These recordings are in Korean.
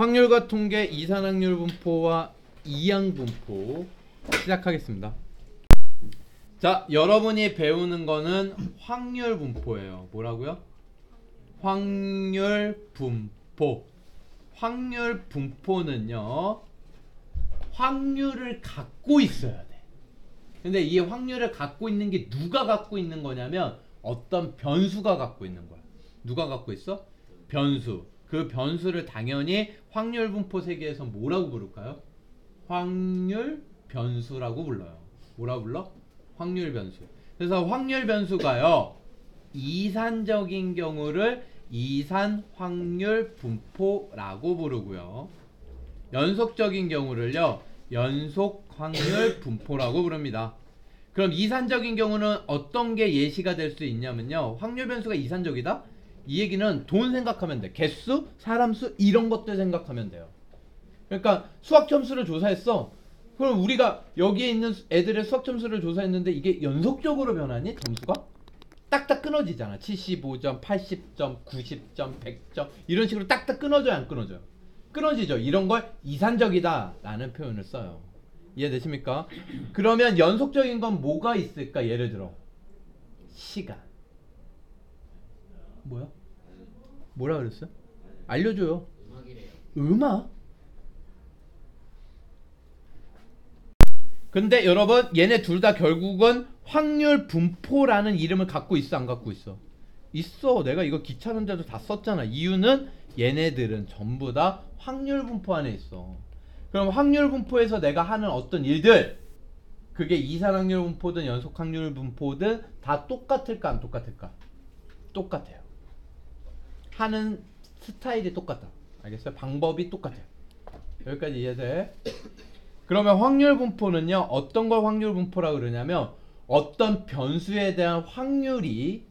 확률과 통계 이산확률 분포와 이항 분포 시작하겠습니다. 자, 여러분이 배우는 거는 확률 분포예요. 뭐라고요? 확률 분포. 확률 분포는요, 확률을 갖고 있어야 돼. 근데 이 확률을 갖고 있는 게 누가 갖고 있는 거냐면 어떤 변수가 갖고 있는 거야. 누가 갖고 있어? 변수. 그 변수를 당연히 확률 분포 세계에서 뭐라고 부를까요? 확률 변수라고 불러요. 뭐라고 불러? 확률 변수. 그래서 확률 변수가요, 이산적인 경우를 이산 확률 분포라고 부르고요, 연속적인 경우를요 연속 확률 분포라고 부릅니다. 그럼 이산적인 경우는 어떤 게 예시가 될 수 있냐면요, 확률 변수가 이산적이다? 이 얘기는 돈 생각하면 돼. 개수, 사람 수, 이런 것들 생각하면 돼요. 그러니까 수학 점수를 조사했어. 그럼 우리가 여기에 있는 애들의 수학 점수를 조사했는데 이게 연속적으로 변하니? 점수가? 딱딱 끊어지잖아. 75점, 80점, 90점, 100점 이런 식으로 딱딱 끊어져요, 안 끊어져요? 끊어지죠. 이런 걸 이산적이다 라는 표현을 써요. 이해되십니까? 그러면 연속적인 건 뭐가 있을까? 예를 들어 시간. 뭐야? 뭐라 그랬어요? 알려줘요. 음악? 근데 여러분, 얘네 둘 다 결국은 확률 분포라는 이름을 갖고 있어, 안 갖고 있어? 있어. 내가 이거 귀찮은데도 다 썼잖아. 이유는 얘네들은 전부 다 확률 분포 안에 있어. 그럼 확률 분포에서 내가 하는 어떤 일들, 그게 이산 확률 분포든 연속 확률 분포든 다 똑같을까, 안 똑같을까? 똑같아요. 하는 스타일이 똑같다. 알겠어요? 방법이 똑같아요. 여기까지 이해돼? 그러면 확률 분포는요, 어떤 걸 확률 분포라고 그러냐면 어떤 변수에 대한 확률이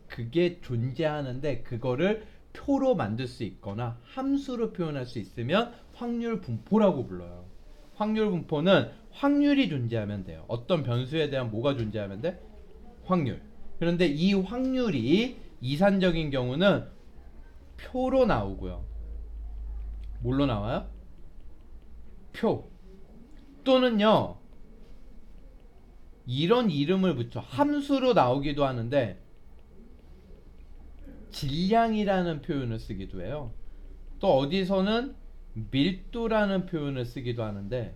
그게 존재하는데 그거를 표로 만들 수 있거나 함수로 표현할 수 있으면 확률 분포라고 불러요. 확률 분포는 확률이 존재하면 돼요. 어떤 변수에 대한 뭐가 존재하면 돼? 확률. 그런데 이 확률이 이산적인 경우는 표로 나오고요. 뭘로 나와요? 표. 또는요, 이런 이름을 붙여 함수로 나오기도 하는데 질량이라는 표현을 쓰기도 해요. 또 어디서는 밀도라는 표현을 쓰기도 하는데,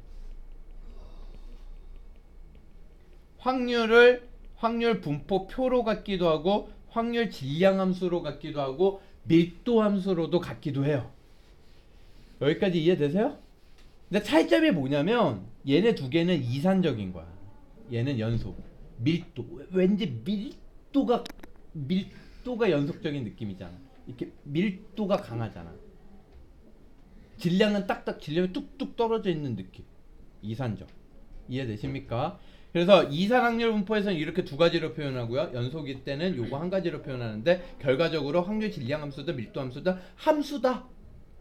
확률을 확률 분포 표로 갖기도 하고 확률 질량 함수로 갖기도 하고 밀도 함수로도 갖기도 해요. 여기까지 이해되세요? 근데 차이점이 뭐냐면 얘네 두 개는 이산적인 거야. 얘는 연속. 밀도. 왠지 밀도가 연속적인 느낌이잖아. 이렇게 밀도가 강하잖아. 질량은 딱딱, 질량이 뚝뚝 떨어져 있는 느낌. 이산적. 이해되십니까? 그래서 이산 확률 분포에서는 이렇게 두 가지로 표현하고요, 연속일 때는 요거 한 가지로 표현하는데 결과적으로 확률 질량 함수든 밀도 함수든 함수다.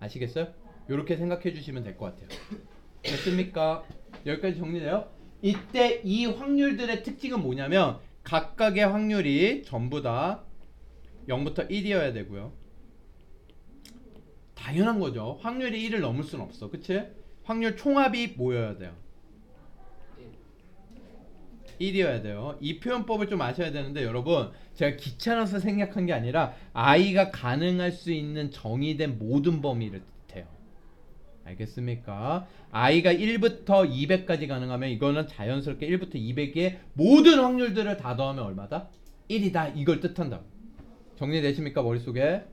아시겠어요? 이렇게 생각해 주시면 될 것 같아요. 됐습니까? 여기까지 정리돼요? 이때 이 확률들의 특징은 뭐냐면 각각의 확률이 전부 다 0부터 1이어야 되고요. 당연한 거죠. 확률이 1을 넘을 수는 없어. 그치? 확률 총합이 뭐여야 돼요? 1이어야 돼요. 이 표현법을 좀 아셔야 되는데, 여러분, 제가 귀찮아서 생략한 게 아니라 i가 가능할 수 있는 정의된 모든 범위를 뜻해요. 알겠습니까? i가 1부터 200까지 가능하면 이거는 자연스럽게 1부터 200의 모든 확률들을 다 더하면 얼마다? 1이다. 이걸 뜻한다고. 정리되십니까? 머릿속에?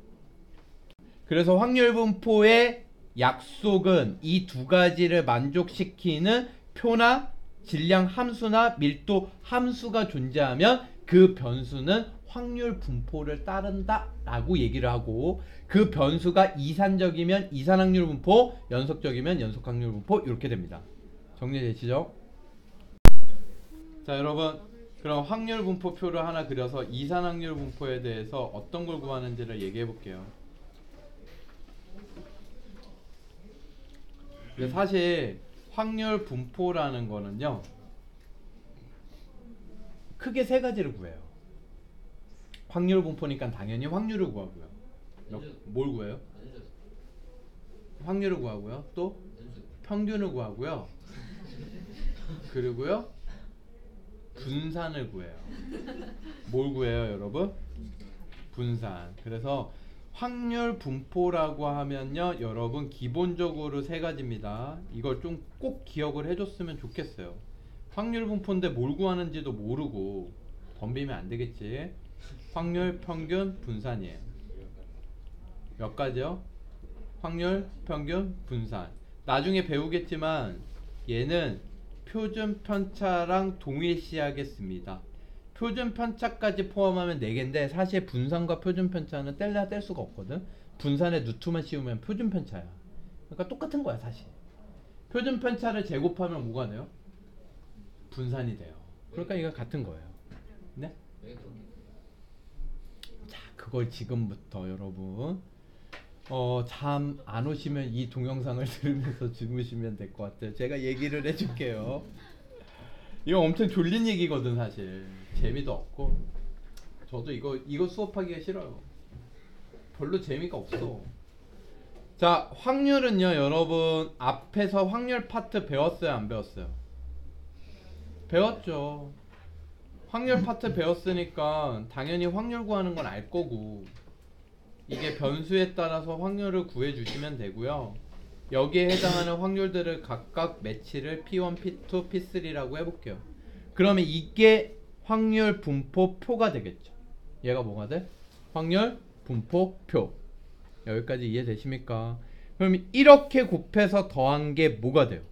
그래서 확률 분포의 약속은 이 두 가지를 만족시키는 표나 질량 함수나 밀도 함수가 존재하면 그 변수는 확률 분포를 따른다 라고 얘기를 하고, 그 변수가 이산적이면 이산 확률 분포, 연속적이면 연속 확률 분포, 이렇게 됩니다. 정리되시죠? 자, 여러분, 그럼 확률 분포표를 하나 그려서 이산 확률 분포에 대해서 어떤 걸 구하는지를 얘기해 볼게요. 근데 사실 확률 분포라는 거는요, 크게 세 가지를 구해요. 확률 분포니까 당연히 확률을 구하고요. 뭘 구해요? 확률을 구하고요. 또 평균을 구하고요. 그리고요 분산을 구해요. 뭘 구해요, 여러분? 분산. 그래서 확률 분포라고 하면요, 여러분 기본적으로 세 가지입니다. 이걸 좀 꼭 기억을 해줬으면 좋겠어요. 확률 분포인데 뭘 구하는지도 모르고 덤비면 안 되겠지. 확률, 평균, 분산이에요. 몇 가지요? 확률, 평균, 분산. 나중에 배우겠지만 얘는 표준 편차랑 동일시하겠습니다. 표준 편차까지 포함하면 4개인데 사실 분산과 표준 편차는 뗄래야 뗄 수가 없거든. 분산에 루트만 씌우면 표준 편차야. 그러니까 똑같은 거야 사실. 표준 편차를 제곱하면 뭐가 돼요? 분산이 돼요. 그러니까 이거 같은 거예요. 네? 자, 그걸 지금부터 여러분 잠 안 오시면 이 동영상을 들으면서 주무시면 될 것 같아요. 제가 얘기를 해줄게요. 이거 엄청 졸린 얘기거든 사실. 재미도 없고 저도 이거 수업하기가 싫어요. 별로 재미가 없어. 자, 확률은요 여러분 앞에서 확률 파트 배웠어요 안 배웠어요? 배웠죠. 확률 파트 배웠으니까 당연히 확률 구하는 건 알 거고 이게 변수에 따라서 확률을 구해 주시면 되고요. 여기에 해당하는 확률들을 각각 매치를 P1, P2, P3라고 해볼게요. 그러면 이게 확률 분포표가 되겠죠. 얘가 뭐가 돼? 확률 분포표. 여기까지 이해되십니까? 그럼 이렇게 곱해서 더한 게 뭐가 돼요?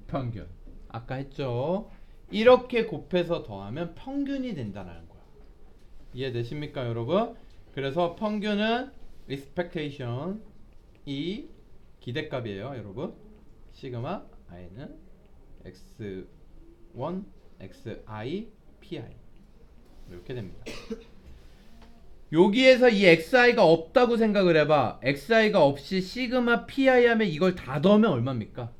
평균. 아까 했죠. 이렇게 곱해서 더하면 평균이 된다는 거야. 이해되십니까 여러분? 그래서 평균은 expectation 이 기대값이에요 여러분. 시그마 i는 x1 xi pi 이렇게 됩니다. 여기에서 이 xi가 없다고 생각을 해봐. xi가 없이 시그마 pi 하면 이걸 다 더하면 얼마입니까?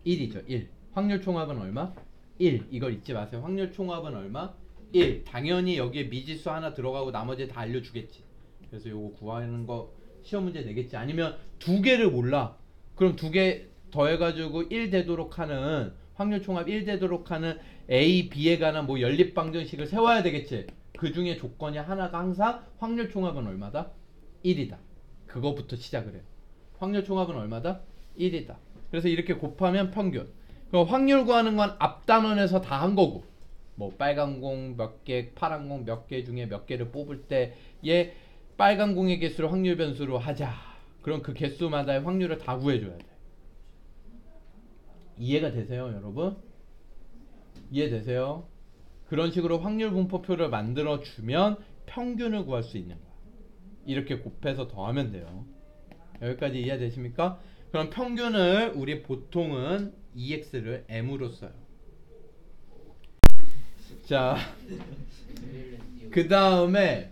1이죠. 1. 확률 총합은 얼마? 1. 이걸 잊지 마세요. 확률 총합은 얼마? 1. 당연히 여기에 미지수 하나 들어가고 나머지 다 알려주겠지. 그래서 요거 구하는 거 시험 문제 내겠지. 아니면 두 개를 몰라. 그럼 두 개 더해가지고 1 되도록 하는 확률 총합 1 되도록 하는 A, B에 관한 뭐 연립 방정식을 세워야 되겠지. 그 중에 조건이 하나가 항상 확률 총합은 얼마다? 1이다. 그거부터 시작을 해요. 확률 총합은 얼마다? 1이다. 그래서 이렇게 곱하면 평균. 그럼 확률 구하는 건 앞단원에서 다 한 거고 뭐 빨간 공 몇 개, 파란 공 몇 개 중에 몇 개를 뽑을 때 얘 빨간 공의 개수를 확률 변수로 하자. 그럼 그 개수마다의 확률을 다 구해줘야 돼. 이해가 되세요 여러분? 이해되세요? 그런 식으로 확률 분포표를 만들어주면 평균을 구할 수 있는 거야. 이렇게 곱해서 더하면 돼요. 여기까지 이해되십니까? 그럼 평균을 우리 보통은 EX를 M으로 써요. 자, 그 다음에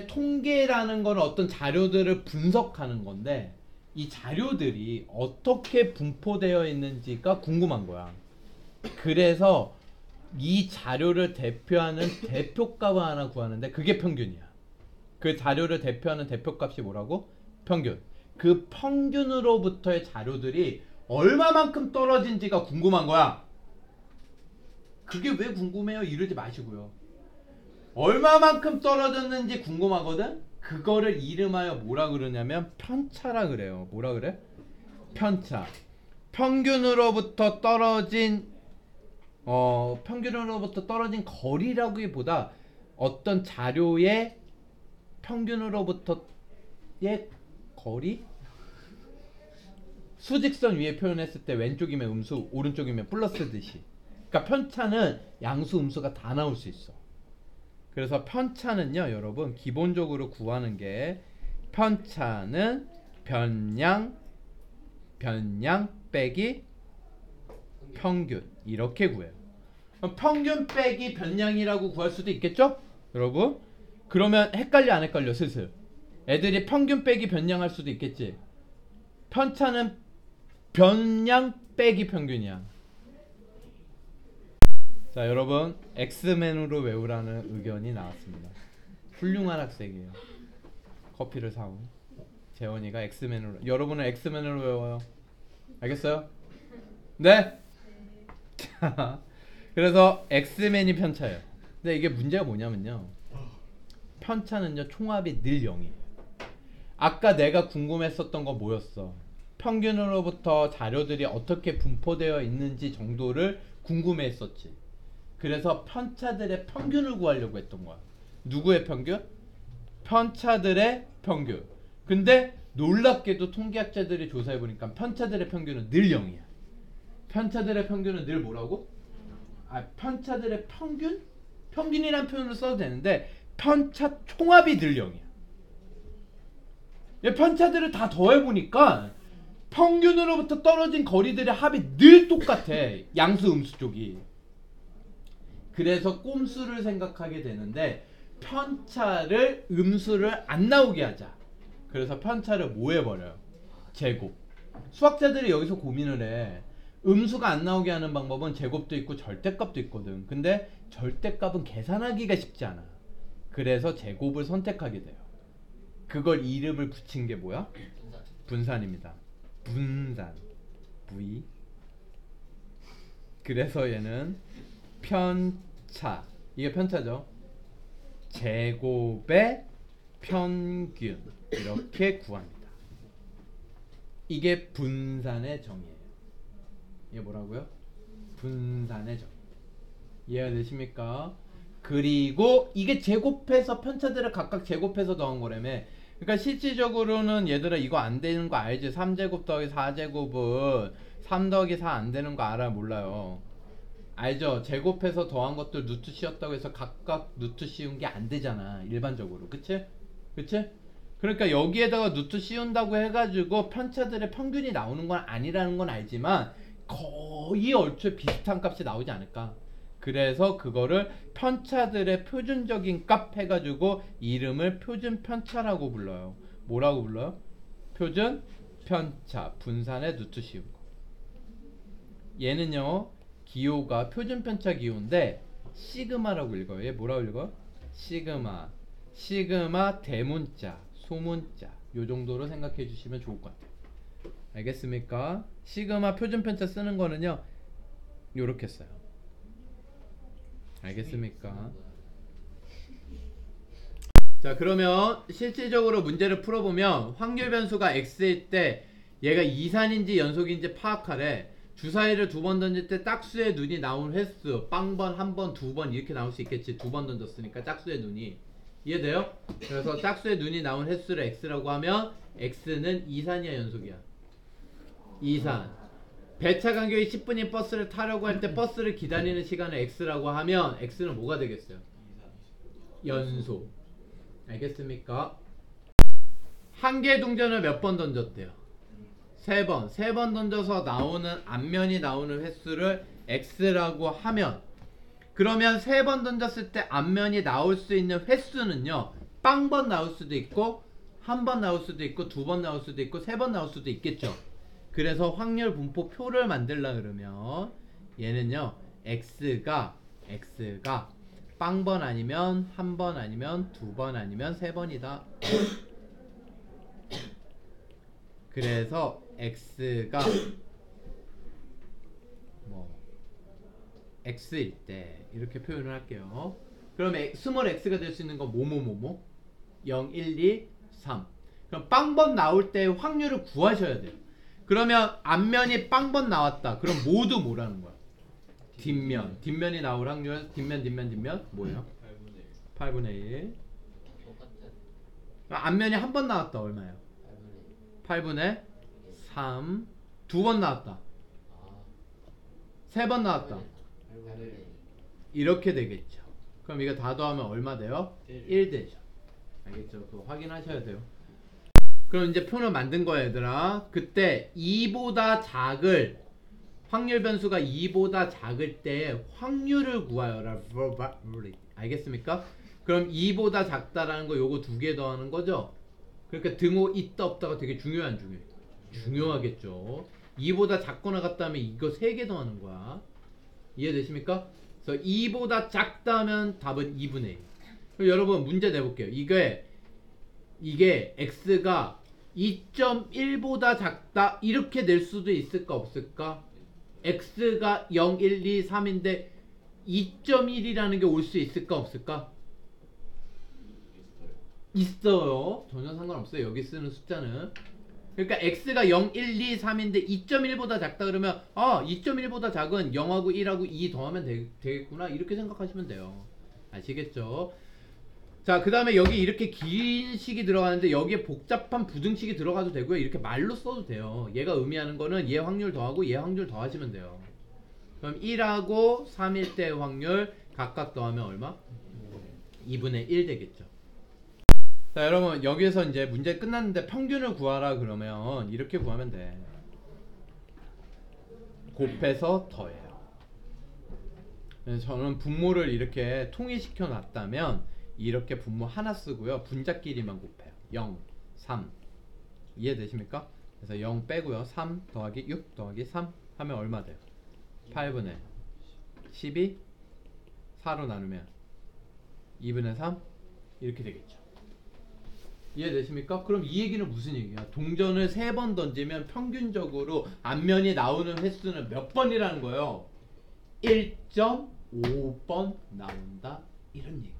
통계라는 건 어떤 자료들을 분석하는 건데 이 자료들이 어떻게 분포되어 있는지가 궁금한 거야. 그래서 이 자료를 대표하는 대표값을 하나 구하는데 그게 평균이야. 그 자료를 대표하는 대표값이 뭐라고? 평균. 그 평균으로부터의 자료들이 얼마만큼 떨어진지가 궁금한 거야. 그게 왜 궁금해요? 이러지 마시고요. 얼마만큼 떨어졌는지 궁금하거든? 그거를 이름하여 뭐라 그러냐면 편차라 그래요. 뭐라 그래? 편차. 평균으로부터 떨어진 거리라기보다 어떤 자료의 평균으로부터의 거리? 수직선 위에 표현했을 때 왼쪽이면 음수, 오른쪽이면 플러스 듯이. 그러니까 편차는 양수, 음수가 다 나올 수 있어. 그래서 편차는요, 여러분 기본적으로 구하는 게 편차는 변량 빼기 평균 이렇게 구해요. 그럼 평균 빼기 변량이라고 구할 수도 있겠죠? 여러분? 그러면 헷갈려 안 헷갈려 슬슬? 애들이 평균 빼기 변량 할 수도 있겠지. 편차는 변량 빼기 평균이야. 자 여러분 엑스맨으로 외우라는 의견이 나왔습니다. 훌륭한 학생이에요. 커피를 사온 재원이가 엑스맨으로, 여러분은 엑스맨으로 외워요. 알겠어요? 네? 자, 그래서 엑스맨이 편차예요. 근데 이게 문제가 뭐냐면요, 편차는요 총합이 늘 0이에요. 아까 내가 궁금했었던 거 뭐였어? 평균으로부터 자료들이 어떻게 분포되어 있는지 정도를 궁금해했었지. 그래서 편차들의 평균을 구하려고 했던 거야. 누구의 평균? 편차들의 평균. 근데 놀랍게도 통계학자들이 조사해보니까 편차들의 평균은 늘 0이야. 편차들의 평균은 늘 뭐라고? 편차들의 평균? 평균이란 표현을 써도 되는데 편차 총합이 늘 0이야. 편차들을 다 더해보니까 평균으로부터 떨어진 거리들의 합이 늘 똑같아. 양수 음수 쪽이. 그래서 꼼수를 생각하게 되는데 편차를 음수를 안 나오게 하자. 그래서 편차를 뭐 해버려요? 제곱. 수학자들이 여기서 고민을 해. 음수가 안 나오게 하는 방법은 제곱도 있고 절대값도 있거든. 근데 절대값은 계산하기가 쉽지 않아. 그래서 제곱을 선택하게 돼요. 그걸 이름을 붙인 게 뭐야? 분산입니다. 분산. V. 그래서 얘는 편차. 이게 편차죠. 제곱의 평균. 이렇게 구합니다. 이게 분산의 정의예요. 이게 뭐라고요? 분산의 정. 이해가 되십니까? 그리고 이게 제곱해서 편차들을 각각 제곱해서 더한 거라며. 그러니까 실질적으로는 얘들아 이거 안 되는 거 알지? 3제곱 더하기 4제곱은 3 더하기 4 안 되는 거 알아? 몰라요? 알죠? 제곱해서 더한 것들 루트 씌웠다고 해서 각각 루트 씌운 게 안 되잖아, 일반적으로. 그치? 그치? 그러니까 여기에다가 루트 씌운다고 해가지고 편차들의 평균이 나오는 건 아니라는 건 알지만 거의 얼추 비슷한 값이 나오지 않을까. 그래서 그거를 편차들의 표준적인 값 해가지고 이름을 표준 편차라고 불러요. 뭐라고 불러요? 표준 편차. 분산의 루트 씌운 거. 얘는요 기호가 표준 편차 기호인데 시그마라고 읽어요. 얘 뭐라고 읽어요? 시그마. 시그마 대문자, 소문자. 요 정도로 생각해 주시면 좋을 것 같아요. 알겠습니까? 시그마 표준 편차 쓰는 거는요 요렇게 써요. 알겠습니까? 자, 그러면 실질적으로 문제를 풀어보면 확률 변수가 x일 때 얘가 이산인지 연속인지 파악하래. 주사위를 2번 던질 때 짝수의 눈이 나온 횟수, 빵번, 한번, 2번 이렇게 나올 수 있겠지. 2번 던졌으니까 짝수의 눈이. 이해돼요? 그래서 짝수의 눈이 나온 횟수를 x라고 하면 x는 이산이야 연속이야? 이산. 배차 간격이 10분인 버스를 타려고 할 때 버스를 기다리는 시간을 x라고 하면 x는 뭐가 되겠어요? 연속. 알겠습니까? 한 개의 동전을 몇 번 던졌대요? 3번. 3번 던져서 나오는 앞면이 나오는 횟수를 x라고 하면, 그러면 3번 던졌을 때 앞면이 나올 수 있는 횟수는요 빵번 나올 수도 있고 한 번 나올 수도 있고 2번 나올 수도 있고 3번 나올 수도 있겠죠. 그래서 확률 분포 표를 만들려 그러면 얘는요 x가 빵번 아니면 한 번 아니면 2번 아니면 3번이다. 그래서 x가 x일 때 이렇게 표현을 할게요. 그러면 스몰 x가 될 수 있는 건 뭐뭐뭐뭐 0, 1, 2, 3. 그럼 빵번 나올 때 확률을 구하셔야 돼요. 그러면 앞면이 빵번 나왔다. 그럼 모두 뭐라는 거야? 뒷면. 뒷면이 나올 확률. 뒷면 뭐예요? 8분의 1. 앞면이 한 번 나왔다. 얼마예요? 8분의 3. 2번 나왔다. 3번 나왔다. 이렇게 되겠죠. 그럼 이거 다 더하면 얼마 돼요? 1 되죠. 알겠죠? 그거 확인하셔야 돼요. 그럼 이제 표를 만든 거야 얘들아. 그때 2보다 작을, 확률 변수가 2보다 작을 때 확률을 구하여라. 알겠습니까? 그럼 2보다 작다라는 거 요거 2개 더하는 거죠. 그러니까 등호 있다 없다가 되게 중요해 안 중요해? 중요하겠죠. 2보다 작거나 같다면 이거 3개 더하는 거야. 이해되십니까? 그래서 2보다 작다면 답은 2분의 1. 그럼 여러분 문제 내볼게요. 이게 x가 2.1보다 작다 이렇게 낼 수도 있을까 없을까? x가 0, 1, 2, 3인데 2.1이라는 게 올 수 있을까 없을까? 있어요. 전혀 상관없어요. 여기 쓰는 숫자는. 그러니까 x가 0, 1, 2, 3인데 2.1보다 작다 그러면 2.1보다 작은 0하고 1하고 2 더하면 되겠구나 이렇게 생각하시면 돼요. 아시겠죠? 자, 그 다음에 여기 이렇게 긴 식이 들어가는데 여기에 복잡한 부등식이 들어가도 되고요. 이렇게 말로 써도 돼요. 얘가 의미하는 거는 얘 확률 더하고 얘 확률 더하시면 돼요. 그럼 1하고 3일 때 확률 각각 더하면 얼마? 2분의 1 되겠죠. 자, 여러분 여기서 이제 문제 끝났는데 평균을 구하라 그러면 이렇게 구하면 돼. 곱해서 더해요. 그래서 저는 분모를 이렇게 통일시켜 놨다면 이렇게 분모 하나 쓰고요. 분자끼리만 곱해요. 0, 3 이해되십니까? 그래서 0 빼고요. 3 더하기 6 더하기 3 하면 얼마 돼요? 8분의 12 4로 나누면 2분의 3 이렇게 되겠죠. 이해되십니까? 그럼 이 얘기는 무슨 얘기야? 동전을 3번 던지면 평균적으로 앞면이 나오는 횟수는 몇 번이라는 거예요? 1.5번 나온다 이런 얘기예요.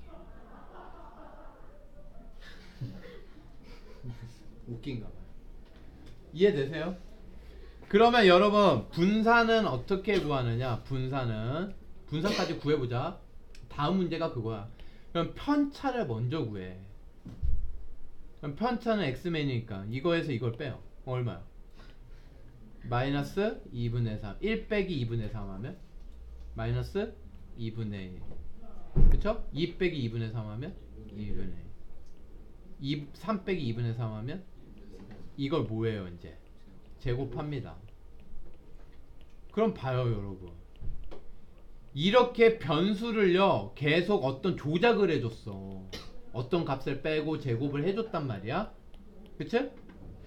웃긴가 봐요. 이해되세요? 그러면 여러분 분산은 어떻게 구하느냐? 분산까지 구해보자. 다음 문제가 그거야. 그럼 편차를 먼저 구해. 그럼 편차는 x맨이니까 이거에서 이걸 빼요. 얼마야? 마이너스 2분의 3 1 빼기 2분의 3 하면 마이너스 2분의 1 그쵸? 2 빼기 2분의 3 하면 2분의 1 3 빼기 2분의 3 하면 이걸 뭐예요 이제? 제곱합니다. 그럼 봐요 여러분. 이렇게 변수를요 계속 어떤 조작을 해줬어. 어떤 값을 빼고 제곱을 해줬단 말이야. 그치?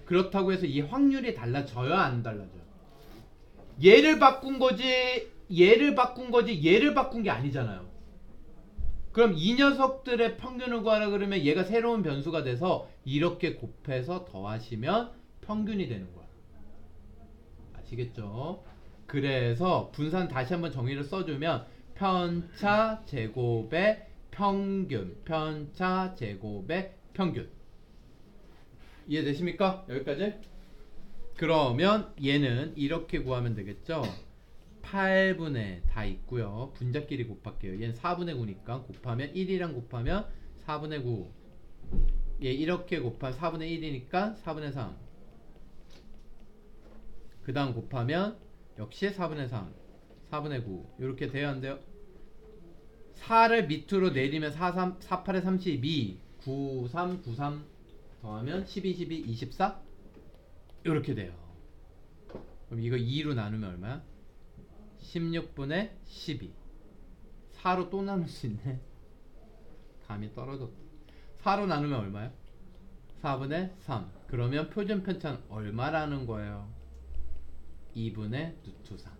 그렇다고 해서 이 확률이 달라져야 안 달라져요. 얘를 바꾼 거지 얘를 바꾼 게 아니잖아요. 그럼 이 녀석들의 평균을 구하라 그러면 얘가 새로운 변수가 돼서 이렇게 곱해서 더하시면 평균이 되는 거야. 아시겠죠? 그래서 분산 다시 한번 정의를 써주면 편차 제곱의 평균 편차 제곱의 평균 이해되십니까? 여기까지? 그러면 얘는 이렇게 구하면 되겠죠? 8분의 다 있고요. 분자끼리 곱할게요. 얘는 4분의 9니까 곱하면 1이랑 곱하면 4분의 9. 얘 이렇게 곱하면 4분의 1이니까 4분의 3. 그 다음 곱하면 역시 4분의 3. 4분의 9. 이렇게 돼야 안 돼요? 4를 밑으로 내리면 4, 8에 32. 9, 3, 9, 3 더하면 12, 12, 24. 이렇게 돼요. 그럼 이거 2로 나누면 얼마야? 16분의 12 4로 또 나눌 수 있네. 감이 떨어졌다. 4로 나누면 얼마야? 4분의 3 그러면 표준 편차는 얼마라는 거예요? 2분의 루트 3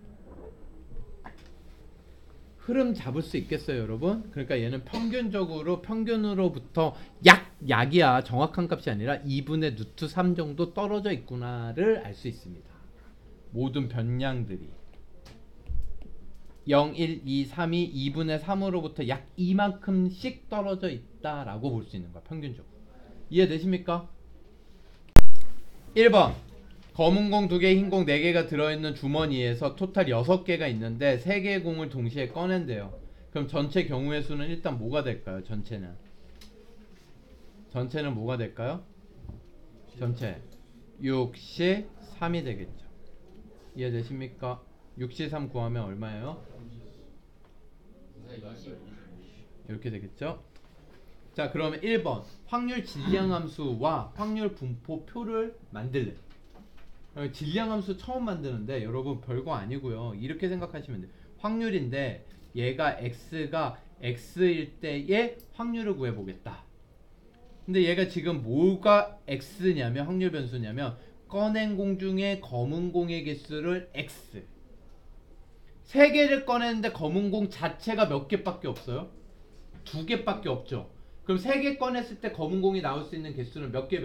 흐름 잡을 수 있겠어요 여러분? 그러니까 얘는 평균으로부터 약이야. 정확한 값이 아니라 2분의 루트 3 정도 떨어져 있구나를 알 수 있습니다. 모든 변량들이 0, 1, 2, 3이 2분의 3으로부터 약 이만큼씩 떨어져 있다라고 볼 수 있는 거야. 평균적으로. 이해되십니까? 1번 검은 공 2개, 흰 공 4개가 들어있는 주머니에서 토탈 6개가 있는데 3개의 공을 동시에 꺼낸대요. 그럼 전체 경우의 수는 일단 뭐가 될까요? 전체는 뭐가 될까요? 전체 63이 되겠죠. 이해되십니까? 63 구하면 얼마예요? 이렇게 되겠죠. 자 그러면 1번 확률 질량함수와 확률 분포표를 만들래. 질량함수 처음 만드는데 여러분 별거 아니고요. 이렇게 생각하시면 돼요. 확률인데 얘가 x가 x일 때의 확률을 구해보겠다. 근데 얘가 지금 뭐가 x냐면 확률 변수냐면 꺼낸 공 중에 검은 공의 개수를 x 3개를 꺼냈는데 검은 공 자체가 몇 개밖에 없어요? 2개밖에 없죠. 그럼 3개 꺼냈을 때 검은 공이 나올 수 있는 개수는 몇 개?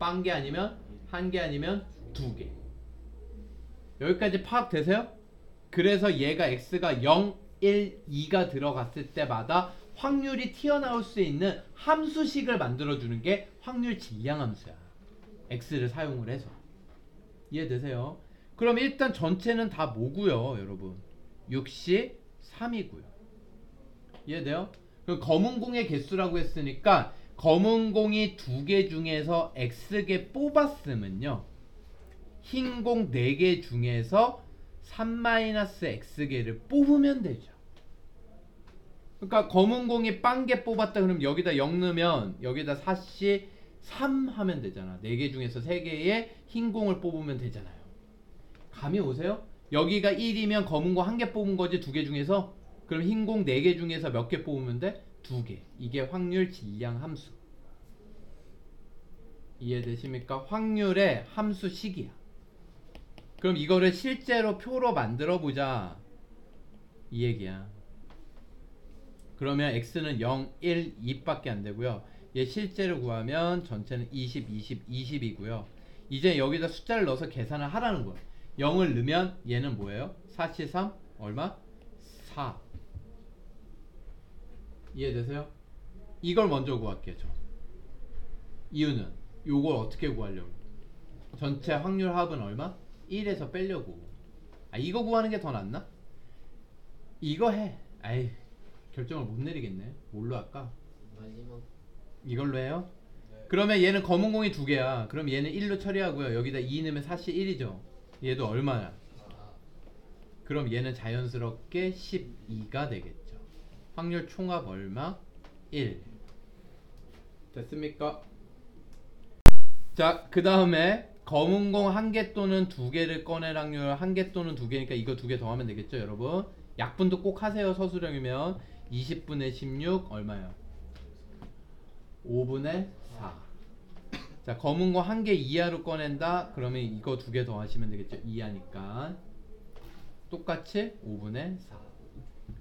빵개 아니면 1개 아니면 2개. 여기까지 파악되세요? 그래서 얘가 x가 0, 1, 2가 들어갔을 때마다 확률이 튀어나올 수 있는 함수식을 만들어주는 게 확률 질량 함수야. x를 사용을 해서. 이해되세요? 그럼 일단 전체는 다 뭐고요, 여러분? 63이고요. 이해돼요? 그럼 검은 공의 개수라고 했으니까 검은 공이 2개 중에서 x개 뽑았으면요, 흰 공 4개 중에서 3-x개를 뽑으면 되죠. 그러니까 검은 공이 빵개 뽑았다 그러면 여기다 0 넣으면 여기다 4씨 3 하면 되잖아. 4개 중에서 3개의 흰 공을 뽑으면 되잖아요. 감이 오세요? 여기가 1이면 검은 공 1개 뽑은 거지, 2개 중에서. 그럼 흰 공 4개 중에서 몇 개 뽑으면 돼? 2개. 이게 확률 질량 함수. 이해되십니까? 확률의 함수식이야. 그럼 이거를 실제로 표로 만들어 보자, 이 얘기야. 그러면 x는 0, 1, 2밖에 안 되고요. 얘 실제로 구하면 전체는 20, 20, 20이고요. 이제 여기다 숫자를 넣어서 계산을 하라는 거야. 0을 넣으면 얘는 뭐예요? 4시 3 얼마? 4. 이해되세요? 이걸 먼저 구할게요. 저. 이유는 요걸 어떻게 구하려고? 전체 확률 합은 얼마? 1에서 빼려고. 아, 이거 구하는 게 더 낫나? 이거 해. 아이, 결정을 못 내리겠네. 뭘로 할까? 마지막 이걸로 해요? 그러면 얘는 검은 공이 2개야. 그럼 얘는 1로 처리하고요. 여기다 2 넣으면 4시 1이죠. 얘도 얼마야? 그럼 얘는 자연스럽게 12가 되겠죠. 확률 총합 얼마? 1. 됐습니까? 자, 그 다음에 검은 공 1개 또는 2개를 꺼낼 확률 1개 또는 2개니까 이거 2개 더하면 되겠죠, 여러분? 약분도 꼭 하세요. 서술형이면 20분의 16 얼마요? 5분의 4. 자, 검은 거 1개 이하로 꺼낸다. 그러면 이거 2개 더 하시면 되겠죠. 이하니까 똑같이 5분의 4.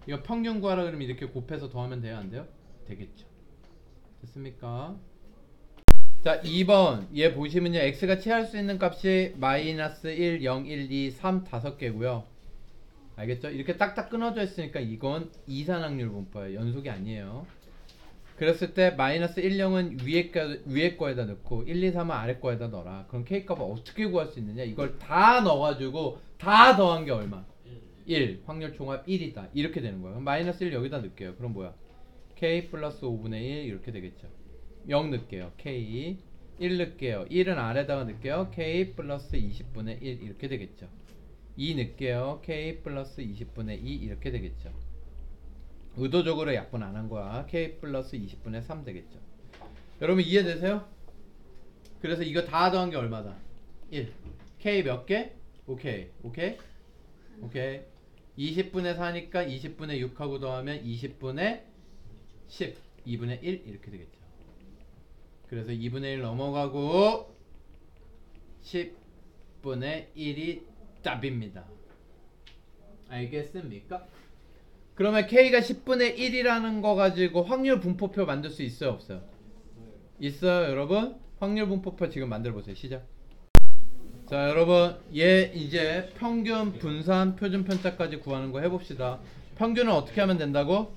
이거 평균 구하라 그러면 이렇게 곱해서 더하면 돼요, 안 돼요? 되겠죠. 됐습니까? 자, 2번 얘 보시면요, x가 취할 수 있는 값이 마이너스 1, 0, 1, 2, 3 5개고요. 알겠죠? 이렇게 딱딱 끊어져 있으니까 이건 이산확률 분포예요. 연속이 아니에요. 그랬을 때 마이너스 1, 0은 위에 거에다 넣고 1, 2, 3은 아래 거에다 넣어라. 그럼 K값을 어떻게 구할 수 있느냐? 이걸 다 넣어가지고 다 더한 게 얼마? 1. 확률 총합 1이다. 이렇게 되는 거예요. 그럼 마이너스 1 여기다 넣을게요. 그럼 뭐야? K 플러스 5분의 1 이렇게 되겠죠. 0 넣을게요. K 1 넣을게요. 1은 아래다가 넣을게요. K 플러스 20분의 1 이렇게 되겠죠. 2 넣을게요. K 플러스 20분의 2 이렇게 되겠죠. 의도적으로 약분 안 한 거야. K 플러스 20분의 3 되겠죠. 여러분 이해되세요? 그래서 이거 다 더한 게 얼마다? 1. K 몇 개? 오케이. 오케이? 오케이. 20분의 4니까 20분의 6하고 더하면 20분의 10. 2분의 1 이렇게 되겠죠. 그래서 2분의 1 넘어가고 10분의 1이 답입니다. 알겠습니까? 그러면 K가 10분의 1이라는 거 가지고 확률 분포표 만들 수 있어요, 없어요? 있어요, 여러분? 확률 분포표 지금 만들어 보세요. 시작. 자, 여러분, 얘 이제 평균, 분산, 표준 편차까지 구하는 거 해봅시다. 평균은 어떻게 하면 된다고?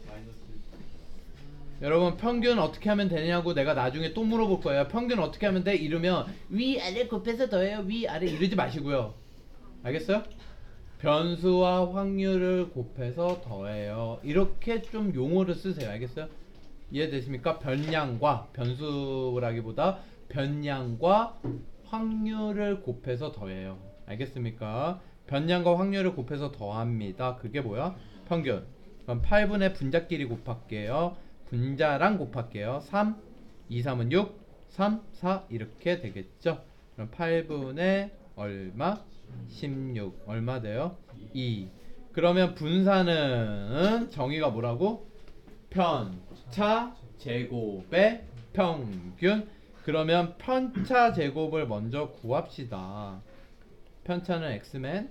여러분, 평균 어떻게 하면 되냐고 내가 나중에 또 물어볼 거예요. 평균 어떻게 하면 돼? 이러면 위아래 곱해서 더해요. 위아래 이러지 마시고요. 알겠어요? 변수와 확률을 곱해서 더해요. 이렇게 좀 용어를 쓰세요. 알겠어요? 이해되십니까? 변량과, 변수라기보다 변량과 확률을 곱해서 더해요. 알겠습니까? 변량과 확률을 곱해서 더합니다. 그게 뭐야? 평균. 그럼 8분의 분자끼리 곱할게요. 분자랑 곱할게요. 3, 2, 3은 6, 3, 4 이렇게 되겠죠. 그럼 8분의 얼마? 16 얼마 돼요? 2. 그러면 분산은 정의가 뭐라고? 편차 제곱의 평균. 그러면 편차 제곱을 먼저 구합시다. 편차는 x면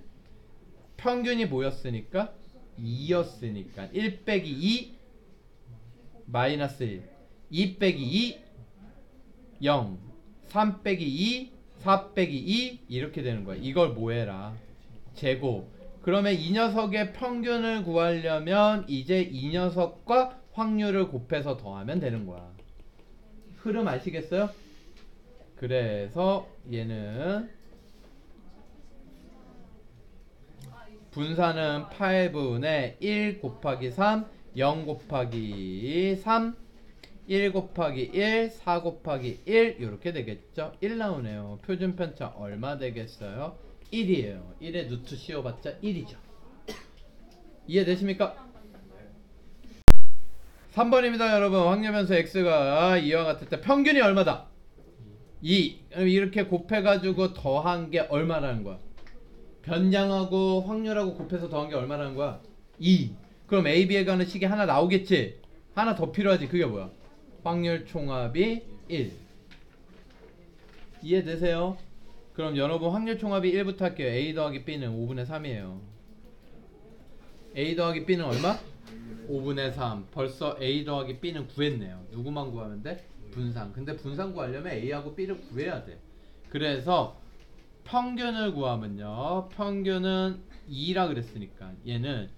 평균이 뭐였으니까? 2였으니까 1 빼기 2 마이너스 1. 2 빼기 2 0 3 빼기 2 4 빼기 2 이렇게 되는 거야. 이걸 뭐해라 제곱. 그러면 이 녀석의 평균을 구하려면 이제 이 녀석과 확률을 곱해서 더하면 되는 거야. 흐름 아시겠어요? 그래서 얘는 분산은 8분의 1 곱하기 3 0 곱하기 3 1 곱하기 1 4 곱하기 1 이렇게 되겠죠. 1 나오네요. 표준 편차 얼마 되겠어요? 1이에요. 1에 루트 씌워봤자 1이죠. 이해되십니까? 3번입니다 여러분. 확률변수 x가 2와 같을 때 평균이 얼마다? 2. 이렇게 곱해가지고 더한 게 얼마라는 거야? 변량하고 확률하고 곱해서 더한 게 얼마라는 거야? 2. 그럼 A, B에 가는 식이 하나 나오겠지? 하나 더 필요하지. 그게 뭐야? 확률 총합이 1. 이해되세요? 그럼 여러분 확률 총합이 1부터 할게요. A 더하기 B는 5분의 3이에요. A 더하기 B는 얼마? 5분의 3. 벌써 A 더하기 B는 구했네요. 누구만 구하면 돼? 분산. 근데 분산 구하려면 A하고 B를 구해야 돼. 그래서 평균을 구하면요. 평균은 2라 그랬으니까 얘는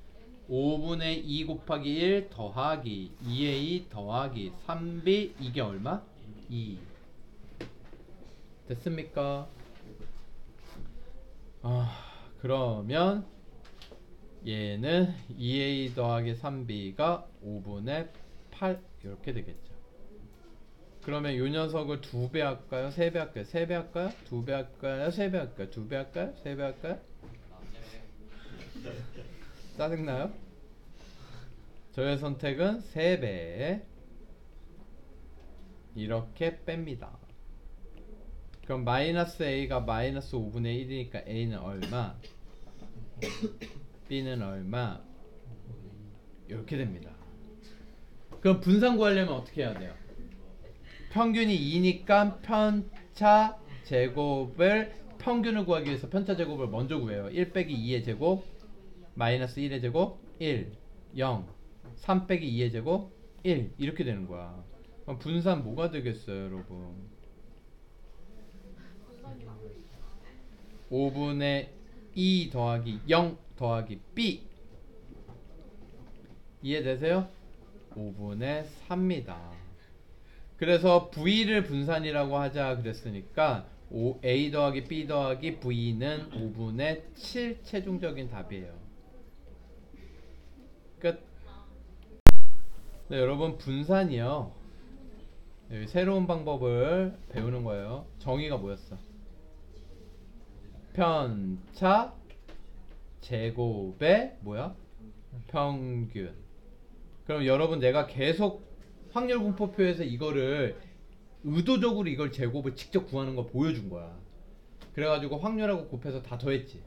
5분의 2 곱하기 1 더하기 2A 더하기 3B 이게 얼마? 2. 됐습니까? 그러면 얘는 2A 더하기 3B가 5분의 8 이렇게 되겠죠. 그러면 이 녀석을 2배 할까요? 3배 할까요? 3배 할까요? 2배 할까요? 3배 할까요? 2배 할까요? 3배 할까요? 짜증나요? 저의 선택은 3배. 이렇게 뺍니다. 그럼 마이너스 A가 마이너스 5분의 1이니까 A는 얼마? B는 얼마? 이렇게 됩니다. 그럼 분산 구하려면 어떻게 해야 돼요? 평균이 2니까 편차 제곱을 평균을 구하기 위해서 편차 제곱을 먼저 구해요. 1 빼기 2의 제곱 마이너스 1의 제곱 1 0 3 빼기 2의 제곱 1 이렇게 되는 거야. 그럼 분산 뭐가 되겠어요 여러분? 5분의 2 더하기 0 더하기 B 이해되세요? 5분의 3입니다. 그래서 V를 분산이라고 하자 그랬으니까 A 더하기 B 더하기 V는 5분의 7 최종적인 답이에요. 끝. 네, 여러분 분산이요. 여기 새로운 방법을 배우는 거예요. 정의가 뭐였어? 편차 제곱의 뭐야? 평균. 그럼 여러분 내가 계속 확률 분포표에서 이거를 의도적으로 이걸 제곱을 직접 구하는 거 보여준 거야. 그래가지고 확률하고 곱해서 다 더했지.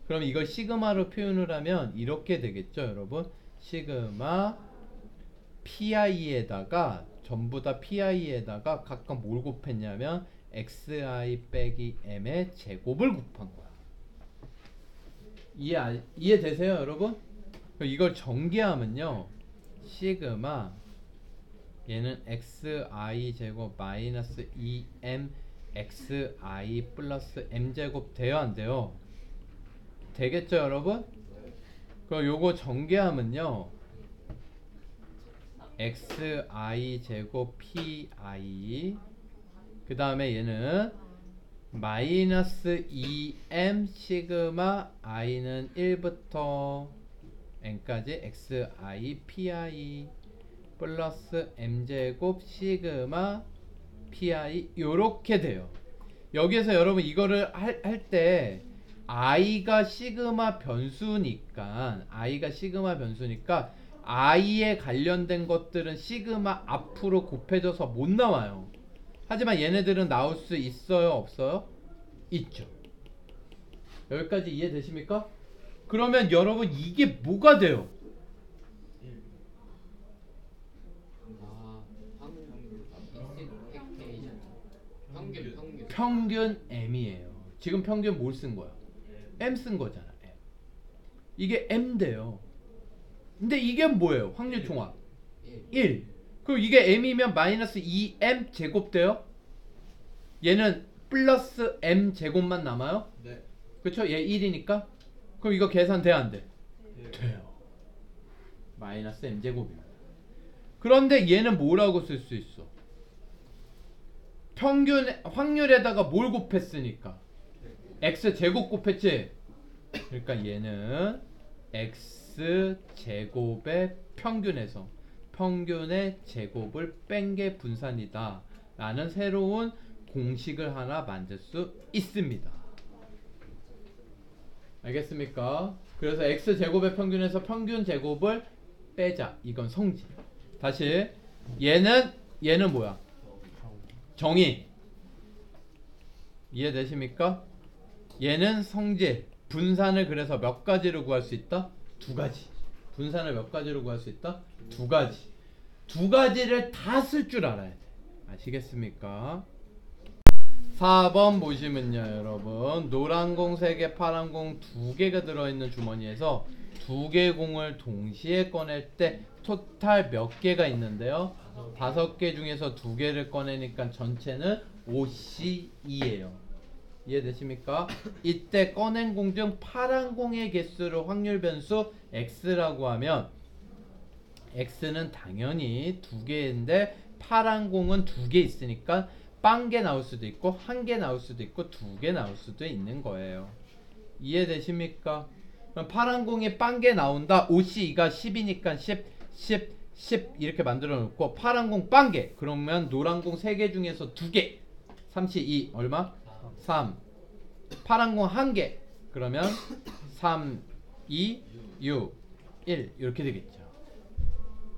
그럼 이걸 시그마로 표현을 하면 이렇게 되겠죠 여러분. 시그마 PI에다가 전부 다 PI에다가 각각 뭘 곱했냐면 XI 빼기 M의 제곱을 곱한 거야. 이해되세요 여러분? 그럼 이걸 전개하면요 시그마 얘는 xi 제곱 마이너스 2m xi 플러스 m 제곱 돼요 안 돼요? 되겠죠 여러분? 그럼 요거 전개하면요 xi 제곱 pi 그 다음에 얘는 마이너스 2m 시그마 i는 1부터 n까지 xi pi 플러스 m제곱 시그마 pi 요렇게 돼요. 여기에서 여러분 이거를 할 때 i가 시그마 변수니까 i에 관련된 것들은 시그마 앞으로 곱해져서 못 나와요. 하지만 얘네들은 나올 수 있어요 없어요? 있죠. 여기까지 이해되십니까? 그러면 여러분 이게 뭐가 돼요? 평균 M이에요. 지금 평균 뭘 쓴 거야? M 쓴 거잖아. M. 이게 M 돼요. 근데 이게 뭐예요? 확률 총합 1. 그럼 이게 m이면 마이너스 2m 제곱 돼요? 얘는 플러스 m 제곱만 남아요? 네. 그쵸? 얘 1이니까. 그럼 이거 계산 돼 안 돼? 네. 돼요. 마이너스 m 제곱입니다. 그런데 얘는 뭐라고 쓸 수 있어? 평균 확률에다가 뭘 곱했으니까 x 제곱 곱했지? 그러니까 얘는 x 제곱의 평균에서 평균의 제곱을 뺀 게 분산이다 라는 새로운 공식을 하나 만들 수 있습니다. 알겠습니까? 그래서 x 제곱의 평균에서 평균 제곱을 빼자. 이건 성질. 다시 얘는 뭐야? 정의. 이해되십니까? 얘는 성질. 분산을 그래서 몇 가지로 구할 수 있다? 두 가지. 분산을 몇 가지로 구할 수 있다? 두 가지. 두 가지를 다 쓸 줄 알아야 돼. 아시겠습니까? 4번 보시면요 여러분, 노란 공 3개 파란 공 2개가 들어있는 주머니에서 2개 공을 동시에 꺼낼 때 토탈 몇 개가 있는데요, 5개 중에서 2개를 꺼내니까 전체는 5C2예요. 이해되십니까? 이때 꺼낸 공 중 파란 공의 개수를 확률 변수 X라고 하면 X는 당연히 2개인데 파란 공은 2개 있으니까 0개 나올 수도 있고 1개 나올 수도 있고 2개 나올 수도 있는 거예요. 이해되십니까? 그럼 파란 공이 0개 나온다. 5C2가 10이니까 10 이렇게 만들어 놓고 파란 공 0개 그러면 노란 공 3개 중에서 2개 3C2 얼마? 3. 파란 공 1개 그러면 3, 2, 6, 1 이렇게 되겠죠.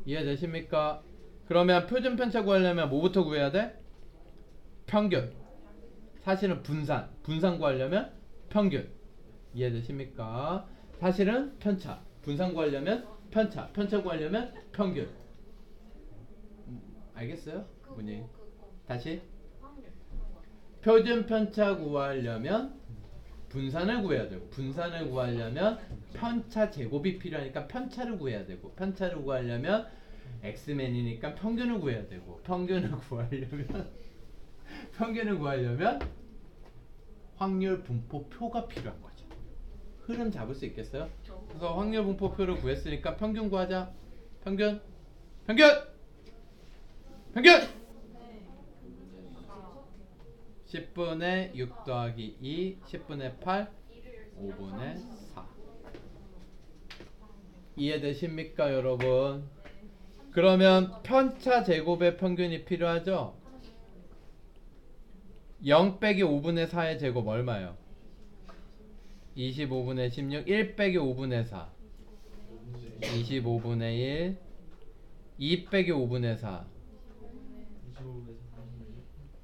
이해되십니까? 그러면 표준 편차 구하려면 뭐부터 구해야 돼? 평균. 사실은 분산 구하려면 평균. 이해되십니까? 사실은 편차. 분산 구하려면 편차 구하려면 평균. 알겠어요? 분이 다시. 표준 편차 구하려면 분산을 구해야 되고, 분산을 구하려면 편차 제곱이 필요하니까 편차를 구해야 되고, 편차를 구하려면 x맨이니까 평균을 구해야 되고, 평균을 구하려면 확률 분포표가 필요한 거죠. 흐름 잡을 수 있겠어요? 그래서 확률 분포표를 구했으니까 평균 구하자. 평균 10분의 6 더하기 2 10분의 8 5분의 4. 이해되십니까 여러분? 그러면 편차 제곱의 평균이 필요하죠? 0 빼기 5분의 4의 제곱 얼마예요? 25분의 16 1 빼기 5분의 4 25분의 1 2 빼기 5분의 4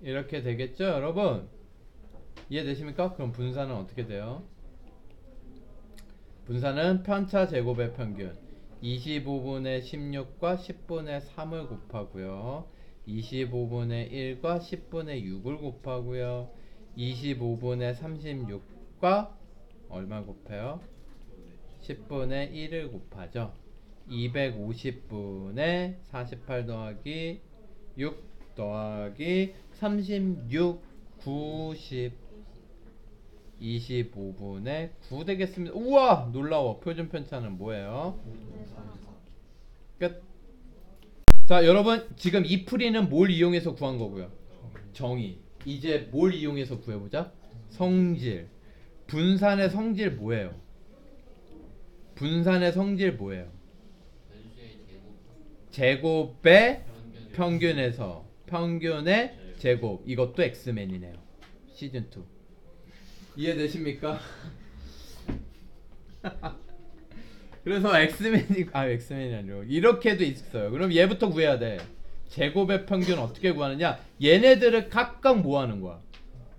이렇게 되겠죠 여러분? 이해되십니까? 그럼 분산은 어떻게 돼요? 분산은 편차 제곱의 평균 25분의 16과 10분의 3을 곱하고요, 25분의 1과 10분의 6을 곱하고요, 25분의 36과 얼마 곱해요? 10분의 1을 곱하죠. 250분의 48 더하기 6 더하기 36 90 25분의 9 되겠습니다. 우와 놀라워. 표준 편차는 뭐예요? 끝. 자 여러분, 지금 이 풀이는 뭘 이용해서 구한 거고요? 정의. 이제 뭘 이용해서 구해보자? 성질. 분산의 성질 뭐예요? 분산의 성질 뭐예요? 제곱의 평균에서 평균의 제곱. 이것도 X맨이네요. 시즌2. 이해되십니까? 그래서 X맨이 아니고 이렇게도 있어요. 그럼 얘부터 구해야 돼. 제곱의 평균 어떻게 구하느냐? 얘네들을 각각 뭐 하는 거야?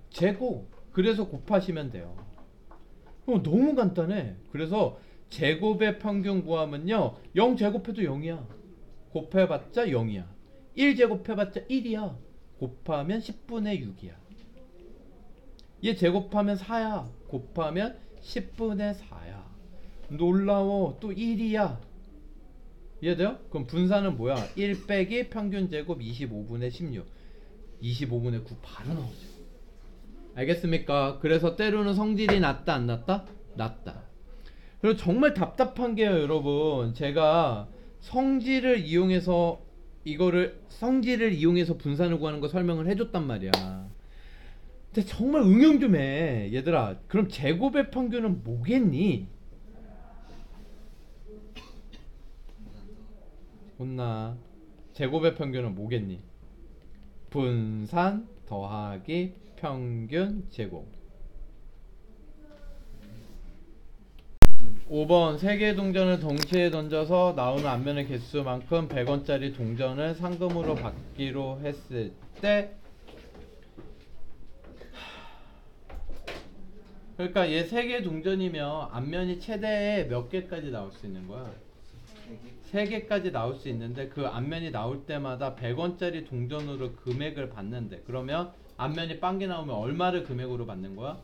제곱. 그래서 곱하시면 돼요. 너무 간단해. 그래서 제곱의 평균 구하면요, 0 제곱해도 0이야. 곱해봤자 0이야. 1 제곱해봤자 1이야. 곱하면 10분의 6이야. 얘 제곱하면 4야. 곱하면 10분의 4야. 놀라워. 또 1이야. 이해돼요? 그럼 분산은 뭐야? 1 빼기 평균 제곱 25분의 16 25분의 9 바로 나오죠. 알겠습니까? 그래서 때로는 성질이 낮다 안 낮다? 낮다. 그리고 정말 답답한 게요 여러분, 제가 성질을 이용해서 분산을 구하는 거 설명을 해줬단 말이야. 근데 정말 응용 좀 해 얘들아. 그럼 제곱의 평균은 뭐겠니? 혼나. 제곱의 평균은 뭐겠니? 분산 더하기 평균 제곱. 5번 3개의 동전을 동시에 던져서 나오는 앞면의 개수만큼 100원짜리 동전을 상금으로 받기로 했을 때, 그러니까 얘 3개의 동전이면 앞면이 최대 몇 개까지 나올 수 있는 거야? 3개까지 나올 수 있는데 그 앞면이 나올 때마다 100원짜리 동전으로 금액을 받는데, 그러면 앞면이 빵개 나오면 얼마를 금액으로 받는 거야?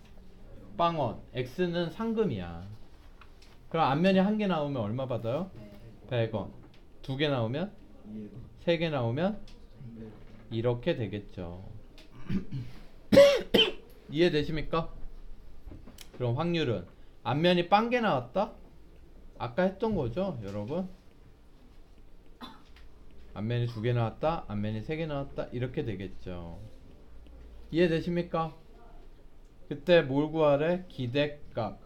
빵원. X는 상금이야. 그럼 앞면이 1개 나오면 얼마 받아요? 100원. 2개 나오면? 3개 나오면? 이렇게 되겠죠. 이해되십니까? 그럼 확률은 앞면이 빵개 나왔다? 아까 했던 거죠 여러분? 앞면이 2개 나왔다, 앞면이 3개 나왔다, 이렇게 되겠죠. 이해되십니까? 그때 뭘 구하래? 기대값.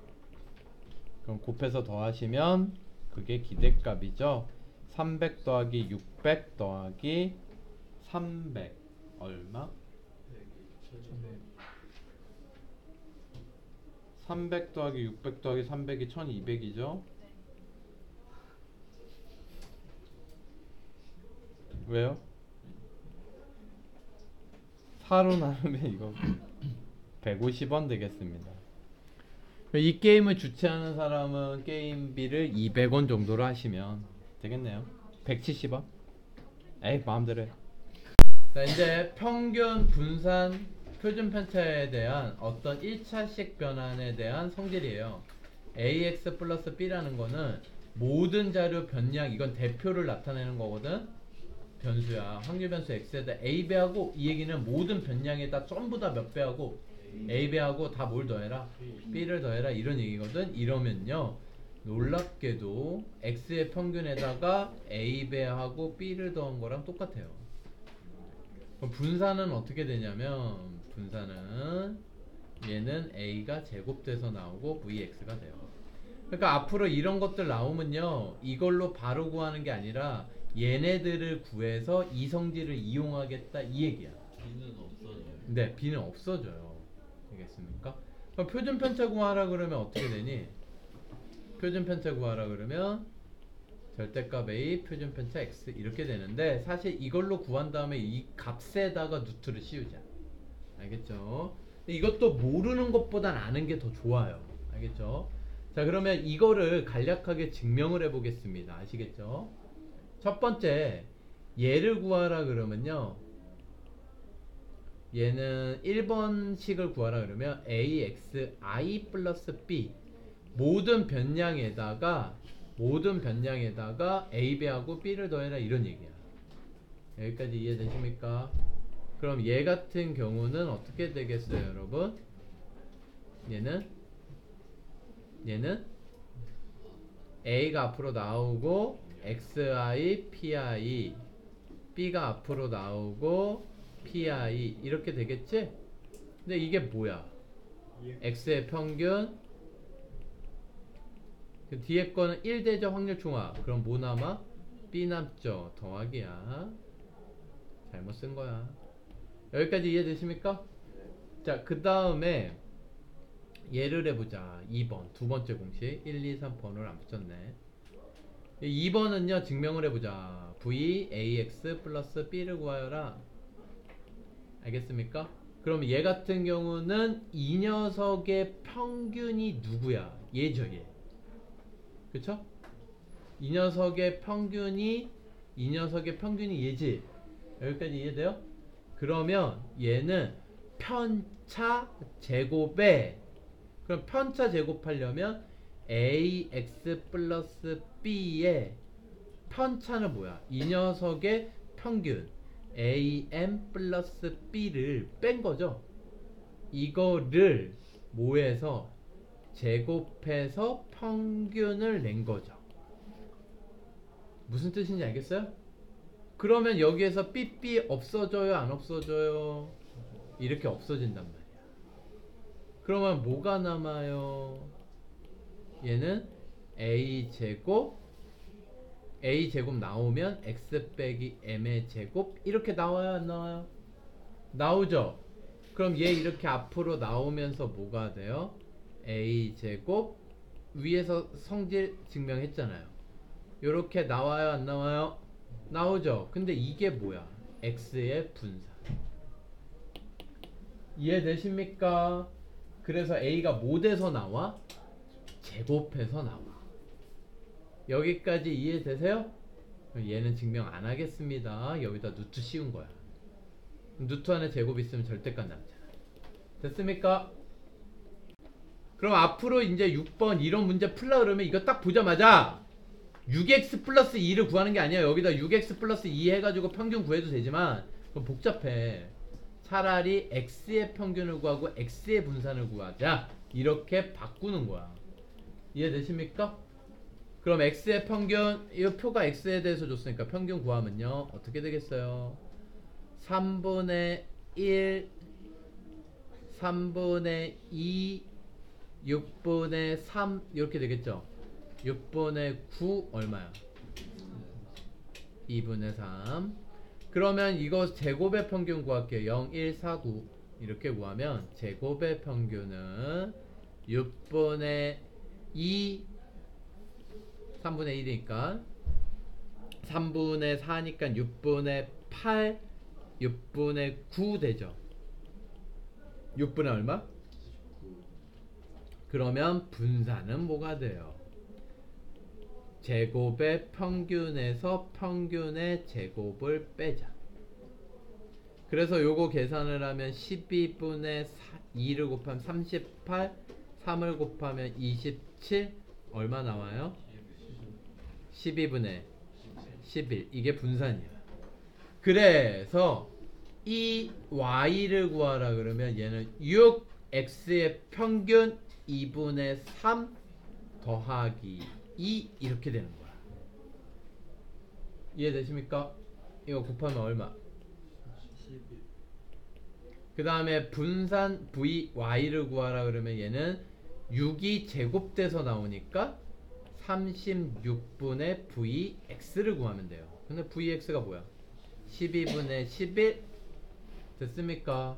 그럼 곱해서 더하시면 그게 기대값이죠. 300 더하기 600 더하기 300 얼마? 300 더하기 600 더하기 300이 1200이죠. 왜요? 4로 나누면 이거 150원 되겠습니다. 이 게임을 주최하는 사람은 게임비를 200원 정도로 하시면 되겠네요. 170원? 에이 마음대로 해. 자, 이제 평균 분산 표준 편차에 대한 어떤 1차식 변환에 대한 성질이에요. ax 플러스 b라는 거는 모든 자료 변량, 이건 대표를 나타내는 거거든. 변수야. 확률 변수 x에다 a배하고, 이 얘기는 모든 변량에다 전부 다 몇 배하고 a배하고 다 뭘 더해라? b를 더해라, 이런 얘기거든. 이러면요 놀랍게도 x의 평균에다가 a배하고 b를 더한 거랑 똑같아요. 그럼 분산은 어떻게 되냐면, 분산은 얘는 a가 제곱돼서 나오고 vx가 돼요. 그러니까 앞으로 이런 것들 나오면요 이걸로 바로 구하는 게 아니라 얘네들을 구해서 이 성질을 이용하겠다, 이 얘기야. b는 없어져요. 네, b는 없어져요. 되겠습니까? 그럼 표준 편차 구하라 그러면 어떻게 되니? 표준 편차 구하라 그러면 절대값 a 표준 편차 x 이렇게 되는데, 사실 이걸로 구한 다음에 이 값에다가 루트를 씌우자. 알겠죠? 이것도 모르는 것보단 아는 게 더 좋아요. 알겠죠? 자, 그러면 이거를 간략하게 증명을 해보겠습니다. 아시겠죠? 첫 번째, 얘를 구하라 그러면요, 얘는 1번식을 구하라 그러면 axi 플러스 b 모든 변량에다가 a배하고 b를 더해라, 이런 얘기야. 여기까지 이해되십니까? 그럼 얘 같은 경우는 어떻게 되겠어요 여러분? 얘는 a가 앞으로 나오고 xi, pi, b가 앞으로 나오고 pi, 이렇게 되겠지? 근데 이게 뭐야? x의 평균, 그 뒤에 거는 1대적 확률 중합. 그럼 뭐 남아? b 남죠. 더하기야. 잘못 쓴 거야. 여기까지 이해되십니까? 자, 그 다음에 예를 해보자. 2번 두 번째 공식 1, 2, 3 번호를 안 붙였네. 2번은요 증명을 해보자. v ax 플러스 b를 구하여라. 알겠습니까? 그럼 얘 같은 경우는 이 녀석의 평균이 누구야? 얘죠, 얘. 그쵸? 이 녀석의 평균이 얘지. 여기까지 이해돼요? 그러면 얘는 편차 제곱에, 그럼 편차 제곱하려면 ax 플러스 b에 편차는 뭐야? 이 녀석의 평균 AM 플러스 B를 뺀 거죠. 이거를 뭐해서 제곱해서 평균을 낸 거죠. 무슨 뜻인지 알겠어요? 그러면 여기에서 삐삐 없어져요? 안 없어져요? 이렇게 없어진단 말이야. 그러면 뭐가 남아요? 얘는 A제곱 나오면 X 빼기 M의 제곱 이렇게 나와요? 안 나와요? 나오죠? 그럼 얘 이렇게 앞으로 나오면서 뭐가 돼요? A제곱 위에서 성질 증명했잖아요. 요렇게 나와요? 안 나와요? 나오죠? 근데 이게 뭐야? X의 분산. 이해되십니까? 그래서 A가 뭐 돼서 나와? 제곱해서 나와. 여기까지 이해되세요? 얘는 증명 안 하겠습니다. 여기다 루트 씌운 거야. 루트 안에 제곱 있으면 절대값 남잖아. 됐습니까? 그럼 앞으로 이제 6번 이런 문제 풀라 그러면 이거 딱 보자마자 6x 플러스 2를 구하는 게 아니야. 여기다 6x 플러스 2 해가지고 평균 구해도 되지만 그럼 복잡해. 차라리 x의 평균을 구하고 x의 분산을 구하자. 이렇게 바꾸는 거야. 이해되십니까? 그럼 x의 평균, 이 표가 x에 대해서 줬으니까 평균 구하면요 어떻게 되겠어요? 3분의 1 3분의 2 6분의 3 이렇게 되겠죠? 6분의 9 얼마야? 2분의 3. 그러면 이거 제곱의 평균 구할게요. 0, 1, 4, 9 이렇게 구하면 제곱의 평균은 6분의 2 3분의 1이니까 3분의 4니까 6분의 8 6분의 9 되죠. 6분의 얼마? 그러면 분산은 뭐가 돼요? 제곱의 평균에서 평균의 제곱을 빼자. 그래서 요거 계산을 하면 12분의 2를 곱하면 38 3을 곱하면 27 얼마 나와요? 12분의 11 이게 분산이야. 그래서 이 y를 구하라 그러면 얘는 6x의 평균 2분의 3 더하기 2 이렇게 되는 거야. 이해되십니까? 이거 곱하면 얼마? 그 다음에 분산 vy를 구하라 그러면 얘는 6이 제곱돼서 나오니까 36분의 vx를 구하면 돼요. 근데 vx가 뭐야? 12분의 11 됐습니까?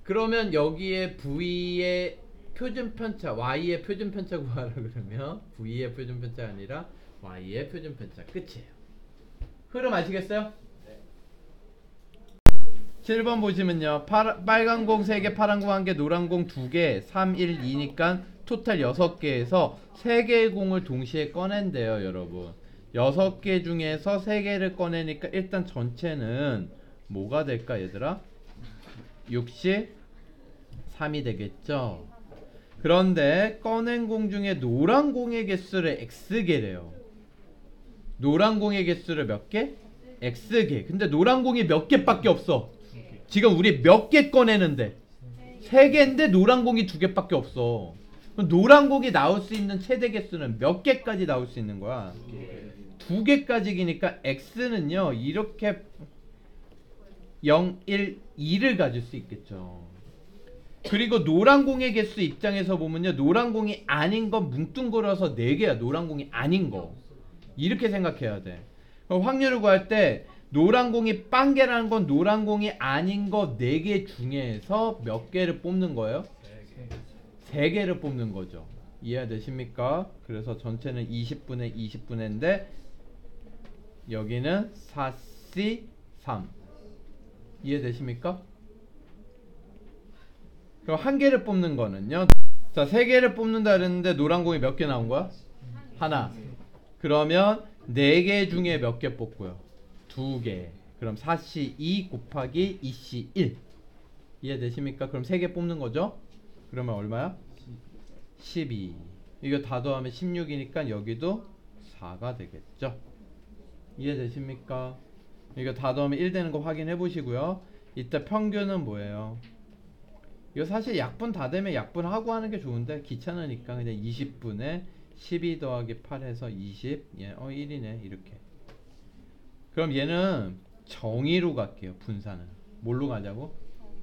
그러면 여기에 v의 표준편차 y의 표준편차 구하라 그러면 v의 표준편차가 아니라 y의 표준편차 끝이에요. 흐름 아시겠어요? 7번 보시면요 빨간 공 3개 파란 공 1개 노란 공 2개 3, 1, 2니까 토탈 6개에서 3개의 공을 동시에 꺼낸대요. 여러분 6개 중에서 3개를 꺼내니까 일단 전체는 뭐가 될까 얘들아? 63이 되겠죠. 그런데 꺼낸 공 중에 노란 공의 개수를 x개래요. 노란 공의 개수를 몇 개? x개. 근데 노란 공이 몇 개밖에 없어. 지금 우리 몇 개 꺼내는데 3개인데 노란 공이 2개밖에 없어. 그럼 노란 공이 나올 수 있는 최대 개수는 몇 개까지 나올 수 있는 거야? 2개까지니까 x는요 이렇게 0, 1, 2를 가질 수 있겠죠. 그리고 노란 공의 개수 입장에서 보면요 노란 공이 아닌 건 뭉뚱그려서 4개야. 노란 공이 아닌 거 이렇게 생각해야 돼. 확률을 구할 때 노란 공이 빵개라는 건 노란 공이 아닌 거 4개 중에서 몇 개를 뽑는 거예요? 3개를 뽑는 거죠. 이해되십니까? 그래서 전체는 20분의 20분의인데 여기는 4C3 이해되십니까? 그럼 한 개를 뽑는 거는요 자 3개를 뽑는다 그랬는데 노란 공이 몇 개 나온 거야? 하나. 그러면 4개 중에 몇 개 뽑고요? 2개. 그럼 4C2 곱하기 2C1 이해되십니까? 그럼 3개 뽑는 거죠? 그러면 얼마야? 12. 이거 다 더하면 16이니까 여기도 4가 되겠죠. 이해되십니까? 이거 다 더하면 1 되는 거 확인해 보시고요. 이때 평균은 뭐예요? 이거 사실 약분 다 되면 약분하고 하는 게 좋은데 귀찮으니까 그냥 20분에 12 더하기 8 해서 20. 1이네 이렇게. 그럼 얘는 정의로 갈게요. 분산은 뭘로 가자고?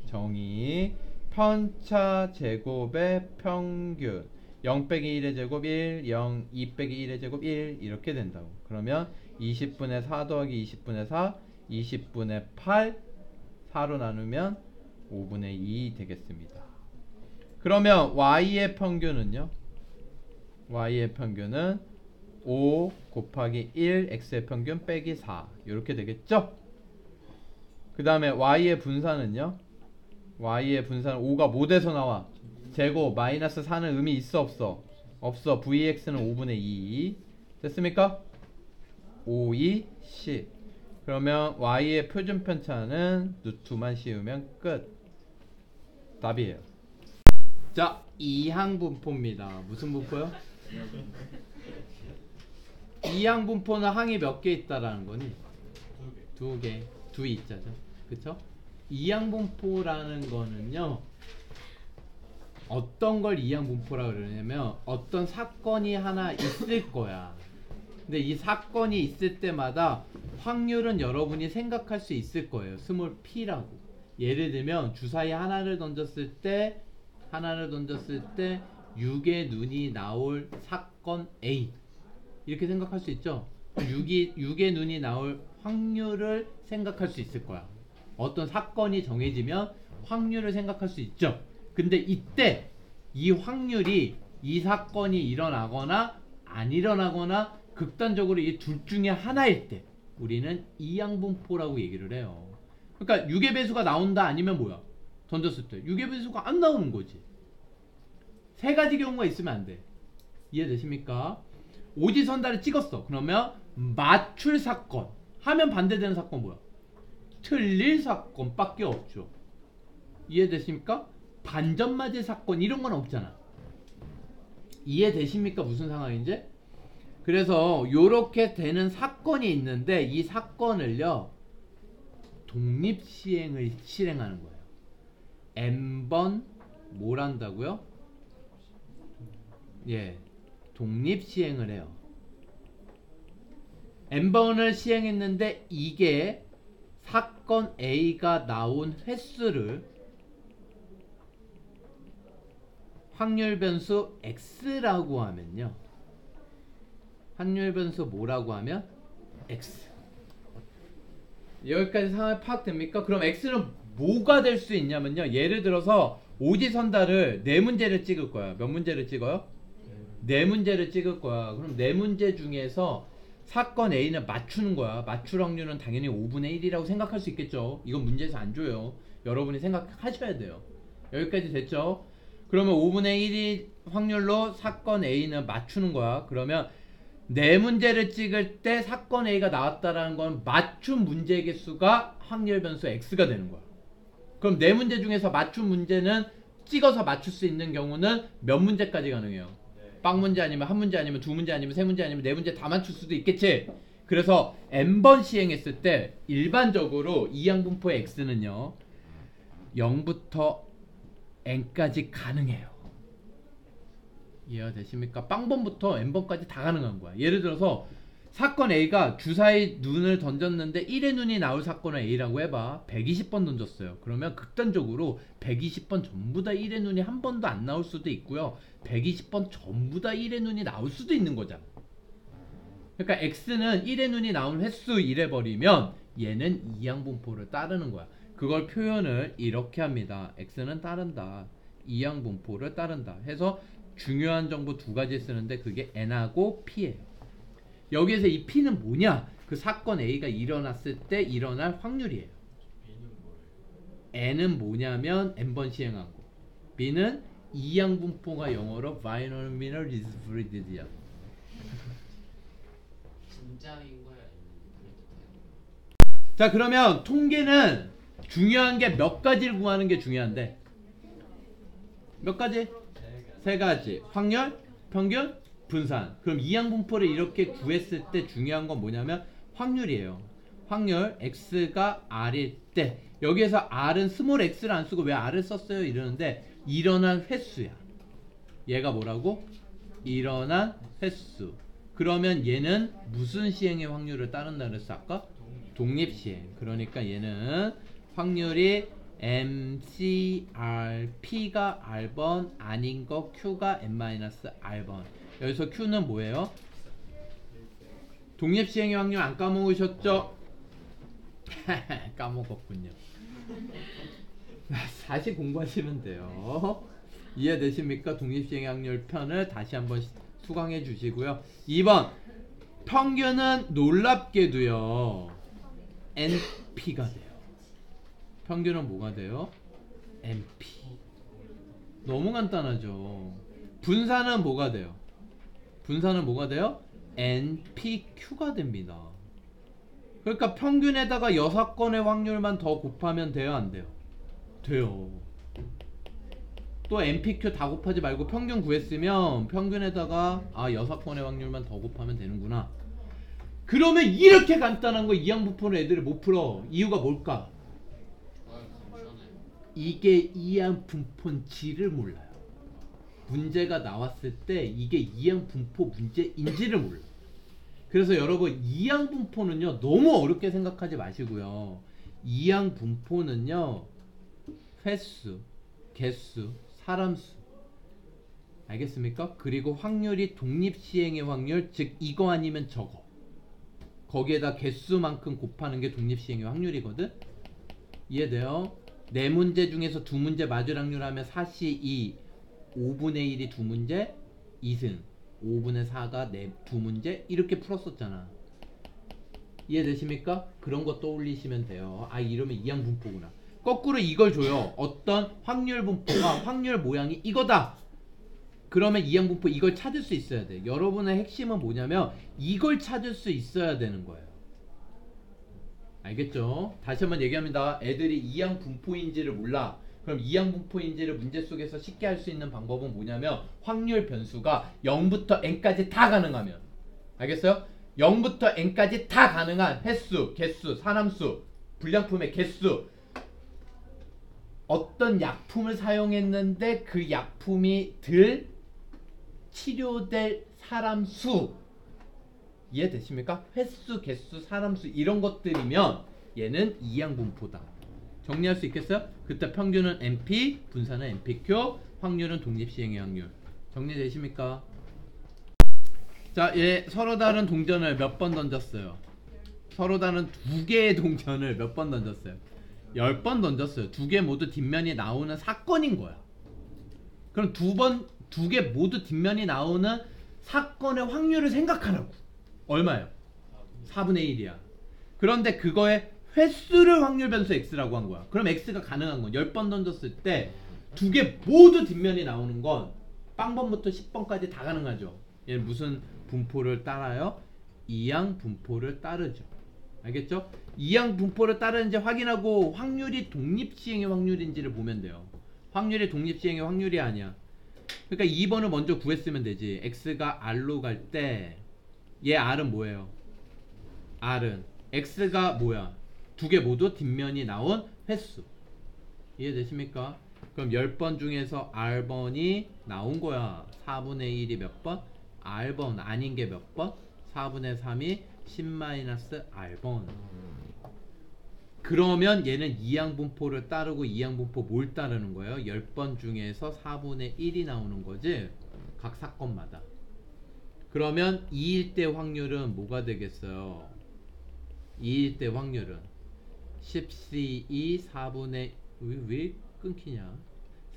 정의. 편차 제곱의 평균 0 빼기 1의 제곱 1, 0, 2 빼기 1의 제곱 1 이렇게 된다고. 그러면 20분의 4 더하기 20분의 4, 20분의 8, 4로 나누면 5분의 2 되겠습니다. 그러면 y의 평균은요? y의 평균은 5 곱하기 1 x의 평균 빼기 4 이렇게 되겠죠? 그 다음에 y의 분산은요? y의 분산은 5가 뭐 돼서 나와? 제곱 마이너스 4는 의미 있어 없어? 없어. vx는 5분의 2 됐습니까? 5, 2, 10. 그러면 y의 표준 편차는 루트만 씌우면 끝. 답이에요. 자, 이항분포입니다. 무슨 분포요? 이항분포는 항이 몇 개 있다라는 거니? 두 개. 두 이자죠. 그쵸? 이항분포라는 거는요. 어떤 걸 이항분포라고 그러냐면 어떤 사건이 하나 있을 거야. 근데 이 사건이 있을 때마다 확률은 여러분이 생각할 수 있을 거예요. 스몰 p라고. 예를 들면 주사위 하나를 던졌을 때 6의 눈이 나올 사건 A 이렇게 생각할 수 있죠. 6의 눈이 나올 확률을 생각할 수 있을 거야. 어떤 사건이 정해지면 확률을 생각할 수 있죠. 근데 이때 이 확률이 이 사건이 일어나거나 안 일어나거나 극단적으로 이 둘 중에 하나일 때 우리는 이항분포라고 얘기를 해요. 그러니까 6의 배수가 나온다 아니면 뭐야? 던졌을 때 6의 배수가 안 나오는 거지. 세 가지 경우가 있으면 안 돼. 이해되십니까? 오지선다를 찍었어. 그러면 맞출 사건 하면 반대되는 사건 뭐야? 틀릴 사건밖에 없죠. 이해되십니까? 반전 맞을 사건 이런 건 없잖아. 이해되십니까? 무슨 상황인지? 그래서 요렇게 되는 사건이 있는데 이 사건을요 독립시행을 실행하는 거예요. n번 뭘 한다고요? 예, 독립시행을 해요. n번을 시행했는데 이게 사건 A가 나온 횟수를 확률 변수 x라고 하면요. 확률 변수 뭐라고 하면 x. 여기까지 상황이 파악됩니까? 그럼 x는 뭐가 될 수 있냐면요. 예를 들어서 오지선다를 4문제를 찍을 거야. 몇 문제를 찍어요? 4문제를 찍을 거야. 그럼 4문제 중에서 사건 A는 맞추는 거야. 맞출 확률은 당연히 5분의 1이라고 생각할 수 있겠죠. 이건 문제에서 안 줘요. 여러분이 생각하셔야 돼요. 여기까지 됐죠? 그러면 5분의 1이 확률로 사건 A는 맞추는 거야. 그러면 4문제를 찍을 때 사건 A가 나왔다라는 건 맞춘 문제 개수가 확률 변수 X가 되는 거야. 그럼 4문제 중에서 맞춘 문제는 찍어서 맞출 수 있는 경우는 몇 문제까지 가능해요? 빵 문제 아니면 한 문제 아니면 두 문제 아니면 세 문제 아니면 4문제 다 맞출 수도 있겠지. 그래서 n번 시행했을 때 일반적으로 이항분포의 x는요 0부터 n까지 가능해요. 이해가 되십니까? 빵번부터 n번까지 다 가능한 거야. 예를 들어서 사건 A가 주사위 눈을 던졌는데 1의 눈이 나올 사건을 A라고 해봐. 120번 던졌어요. 그러면 극단적으로 120번 전부 다 1의 눈이 한 번도 안 나올 수도 있고요. 120번 전부 다 1의 눈이 나올 수도 있는 거잖아. 그러니까 X는 1의 눈이 나온 횟수 이래버리면 얘는 이항분포를 따르는 거야. 그걸 표현을 이렇게 합니다. X는 따른다. 이항분포를 따른다. 해서 중요한 정보 두 가지 쓰는데 그게 N하고 P예요. 여기에서 이 P는 뭐냐? 그 사건 A가 일어났을 때 일어날 확률이에요. N은 뭐냐면 N번 시행한 거. B는 이항분포가 영어로 binomial distributed. 진짜인 거야? 자, 그러면 통계는 중요한 게 몇 가지를 구하는 게 중요한데 몇 가지? 세 가지. 확률, 평균, 분산. 그럼 이항분포를 이렇게 구했을 때 중요한 건 뭐냐면 확률이에요. 확률 x가 r일 때 여기에서 r은 스몰 x를 안 쓰고 왜 r을 썼어요 이러는데 일어난 횟수야. 얘가 뭐라고? 일어난 횟수. 그러면 얘는 무슨 시행의 확률을 따른다 그랬어 아까? 독립시행. 그러니까 얘는 확률이 MCRP가 R번 아닌 거 Q가 N-R번. 여기서 Q는 뭐예요? 독립시행의 확률 안 까먹으셨죠? 까먹었군요. 다시 공부하시면 돼요. 이해되십니까? 독립시행의 확률 편을 다시 한번 수강해 주시고요. 2번 평균은 놀랍게도요 NP가 돼요. 평균은 뭐가 돼요? NP. 너무 간단하죠. 분산은 뭐가 돼요? 분산은 뭐가 돼요? NPQ가 됩니다. 그러니까 평균에다가 6건의 확률만 더 곱하면 돼요? 안 돼요? 돼요. 또 NPQ 다 곱하지 말고 평균 구했으면 평균에다가 6건의 확률만 더 곱하면 되는구나. 그러면 이렇게 간단한 거 이항분포는 애들이 못 풀어. 이유가 뭘까? 이게 이항분포인지를 몰라요. 문제가 나왔을 때 이게 이항분포 문제인지를 몰라요. 그래서 여러분 이항분포는요 너무 어렵게 생각하지 마시고요. 이항분포는요 횟수, 개수, 사람수. 알겠습니까? 그리고 확률이 독립시행의 확률, 즉 이거 아니면 저거. 거기에다 개수만큼 곱하는 게 독립시행의 확률이거든? 이해돼요? 4문제 중에서 2문제 맞을 확률 하면 4시 2, 5분의 1이 2문제, 2승, 5분의 4가 2문제 이렇게 풀었었잖아. 이해되십니까? 그런 거 떠올리시면 돼요. 이러면 이항분포구나. 거꾸로 이걸 줘요. 어떤 확률 분포가 확률 모양이 이거다. 그러면 이항분포 이걸 찾을 수 있어야 돼. 여러분의 핵심은 뭐냐면 이걸 찾을 수 있어야 되는 거예요. 알겠죠? 다시 한번 얘기합니다. 애들이 이항분포인지를 몰라. 그럼 이항분포인지를 문제 속에서 쉽게 할 수 있는 방법은 뭐냐면 확률 변수가 0부터 n까지 다 가능하면. 알겠어요? 0부터 n까지 다 가능한 횟수, 개수, 사람수, 불량품의 개수. 어떤 약품을 사용했는데 그 약품이 덜 치료될 사람 수. 이해되십니까? 횟수, 개수, 사람 수 이런 것들이면 얘는 이항분포다. 정리할 수 있겠어요? 그때 평균은 NP, 분산은 NPQ, 확률은 독립시행의 확률. 정리되십니까? 자, 얘 서로 다른 동전을 몇 번 던졌어요? 서로 다른 2개의 동전을 몇 번 던졌어요? 10번 던졌어요. 2개 모두 뒷면이 나오는 사건인 거야. 그럼 2개 모두 뒷면이 나오는 사건의 확률을 생각하라고. 얼마예요? 4분의 1이야. 그런데 그거의 횟수를 확률 변수 x라고 한 거야. 그럼 x가 가능한 건 10번 던졌을 때 2개 모두 뒷면이 나오는 건 빵번부터 10번까지 다 가능하죠. 얘는 무슨 분포를 따라요? 이항분포를 따르죠. 알겠죠? 이항분포를 따르는지 확인하고 확률이 독립시행의 확률인지를 보면 돼요. 확률이 독립시행의 확률이 아니야. 그러니까 2번을 먼저 구했으면 되지. x가 r로 갈 때 얘 r은 뭐예요? r은 x가 뭐야? 2개 모두 뒷면이 나온 횟수. 이해되십니까? 그럼 10번 중에서 r번이 나온 거야. 4분의 1이 몇 번? r번 아닌 게 몇 번? 4분의 3이 10-r번. 그러면 얘는 이항분포를 따르고 이항분포 뭘 따르는 거예요? 10번 중에서 4분의 1이 나오는 거지? 각 사건마다. 그러면 2일 때 확률은 뭐가 되겠어요? 2일 때 확률은 10C2 4분의 왜 끊기냐?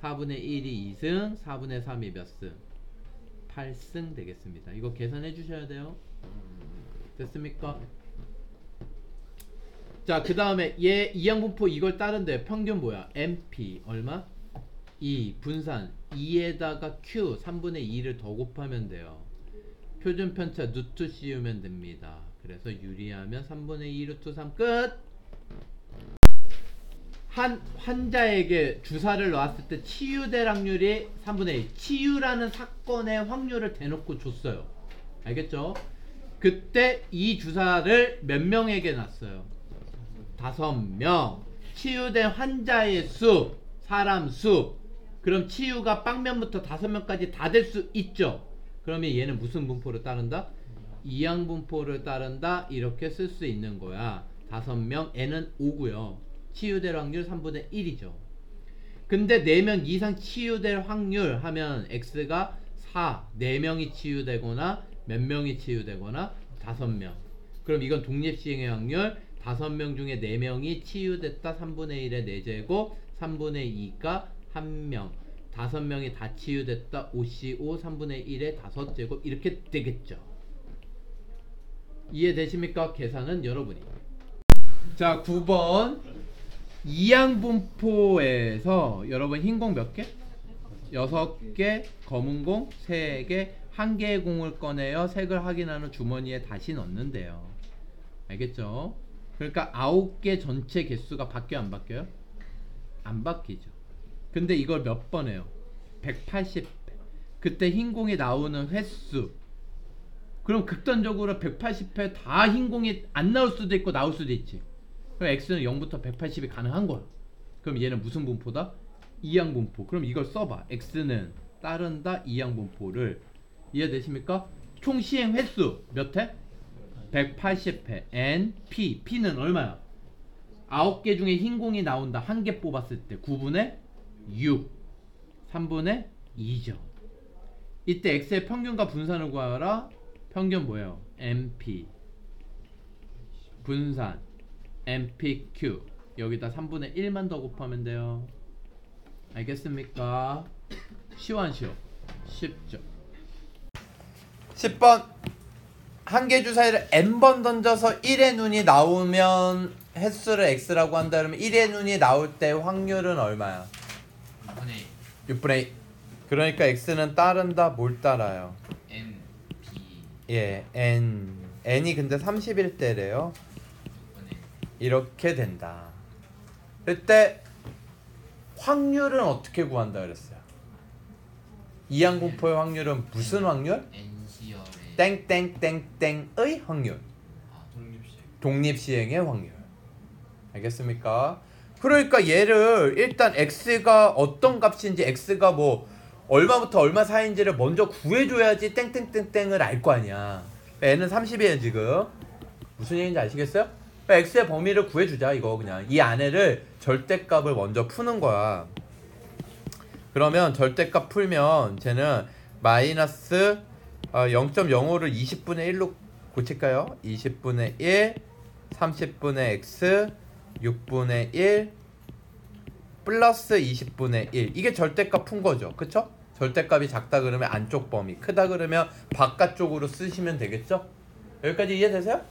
4분의 1이 2승, 4분의 3이 몇 승? 8승 되겠습니다. 이거 계산해 주셔야 돼요. 됐습니까? 자, 그 다음에 얘 이항분포 이걸 따른데 평균 뭐야? MP 얼마? 2 분산 2에다가 Q 3분의 2를 더 곱하면 돼요. 표준 편차 루트 씌우면 됩니다. 그래서 유리하면 3분의 2 루트 3 끝. 한 환자에게 주사를 놨을 때 치유될 확률이 3분의 1. 치유라는 사건의 확률을 대놓고 줬어요. 알겠죠? 그때 이 주사를 몇 명에게 놨어요? 5명. 치유된 환자의 수, 사람 수. 그럼 치유가 빵면부터 5명까지 다 될 수 있죠. 그러면 얘는 무슨 분포를 따른다? 이항 분포를 따른다. 이렇게 쓸 수 있는 거야. 5명, n은 5고요. 치유될 확률 3분의 1이죠. 근데 4명 이상 치유될 확률 하면 x가 4, 4명이 치유되거나 몇 명이 치유되거나 5명. 그럼 이건 독립시행의 확률 5명 중에 4명이 치유됐다 3분의 1의 4제곱 3분의 2가 1명 5명이 다 치유됐다 5C5 3분의 1의 5제곱 이렇게 되겠죠. 이해되십니까? 계산은 여러분이. 자 9번 이항분포에서 여러분 흰공 몇 개? 6개, 검은 공 3개, 1개의 공을 꺼내어 색을 확인한 후 주머니에 다시 넣는데요. 알겠죠? 그러니까 9개 전체 개수가 바뀌어요? 안 바뀌어요? 안 바뀌죠. 근데 이걸 몇 번 해요? 180회. 그때 흰공이 나오는 횟수. 그럼 극단적으로 180회 다 흰공이 안 나올 수도 있고 나올 수도 있지. 그럼 x는 0부터 180이 가능한 거야. 그럼 얘는 무슨 분포다? 이항분포. 그럼 이걸 써봐. x는 따른다 이항분포를. 이해되십니까? 총 시행 횟수 몇 회? 180회. n, p. p는 얼마야? 9개 중에 흰공이 나온다. 1개 뽑았을 때 9분의 6. 3분의 2죠. 이때 x의 평균과 분산을 구하라. 평균 뭐예요? np. 분산 npq. 여기다 3분의 1만 더 곱하면 돼요. 알겠습니까? 쉬워 안 쉬워? 쉽죠. 10번 한 개 주사위를 n번 던져서 1의 눈이 나오면 횟수를 x라고 한다 그러면 1의 눈이 나올 때 확률은 얼마야? 6분의 2. 그러니까 x는 따른다 뭘 따라요? n, p. 예, n이 근데 31대래요. 이렇게 된다. 그때 확률은 어떻게 구한다 그랬어요? 이항분포의 확률은 무슨 확률? n시열의 땡땡땡땡의 확률. 독립시행의 확률. 알겠습니까? 그러니까 얘를 일단 x가 어떤 값인지 x가 뭐 얼마부터 얼마 사이인지를 먼저 구해줘야지 땡땡땡땡을 알 거 아니야. n은 30이에요 지금. 무슨 얘기인지 아시겠어요? x의 범위를 구해주자 이거 그냥. 이 안에를 절대값을 먼저 푸는 거야. 그러면 절대값 풀면 쟤는 마이너스 0.05를 20분의 1로 고칠까요? 20분의 1, 30분의 x, 6분의 1, 플러스 20분의 1. 이게 절대값 푼 거죠. 그쵸? 절대값이 작다 그러면 안쪽 범위, 크다 그러면 바깥쪽으로 쓰시면 되겠죠? 여기까지 이해되세요?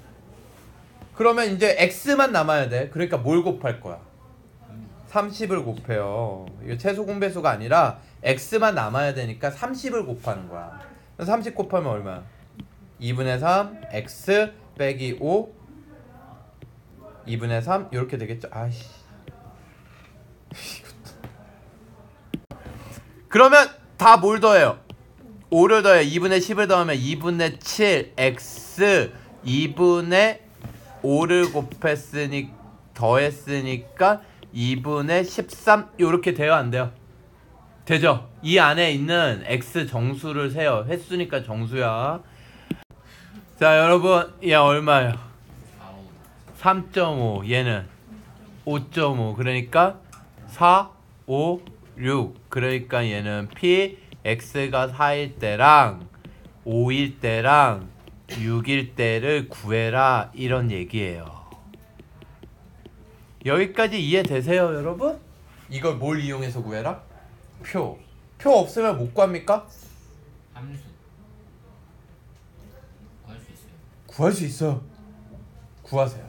그러면 이제 x만 남아야 돼. 그러니까 뭘 곱할 거야? 30을 곱해요. 이거 최소 공배수가 아니라 x만 남아야 되니까 30을 곱하는 거야. 30 곱하면 얼마야? 2분의 3 x 빼기 5 2분의 3 이렇게 되겠죠? 아이씨. 그러면 다 뭘 더해요? 5를 더해요. 2분의 10을 더하면 2분의 7 x 2분의 5를 곱했으니 더했으니까 2분의 13 이렇게 돼요 안 돼요? 되죠? 이 안에 있는 x 정수를 세요. 횟수니까 정수야. 자 여러분 얘 얼마예요? 3.5 얘는 5.5 그러니까 4, 5, 6 그러니까 얘는 p x가 4일 때랑 5일 때랑 6일 때를 구해라 이런 얘기예요. 여기까지 이해되세요 여러분? 이걸 뭘 이용해서 구해라? 표 없으면 못 구합니까? 함수 구할 수 있어요. 구할 수 있어요. 구하세요.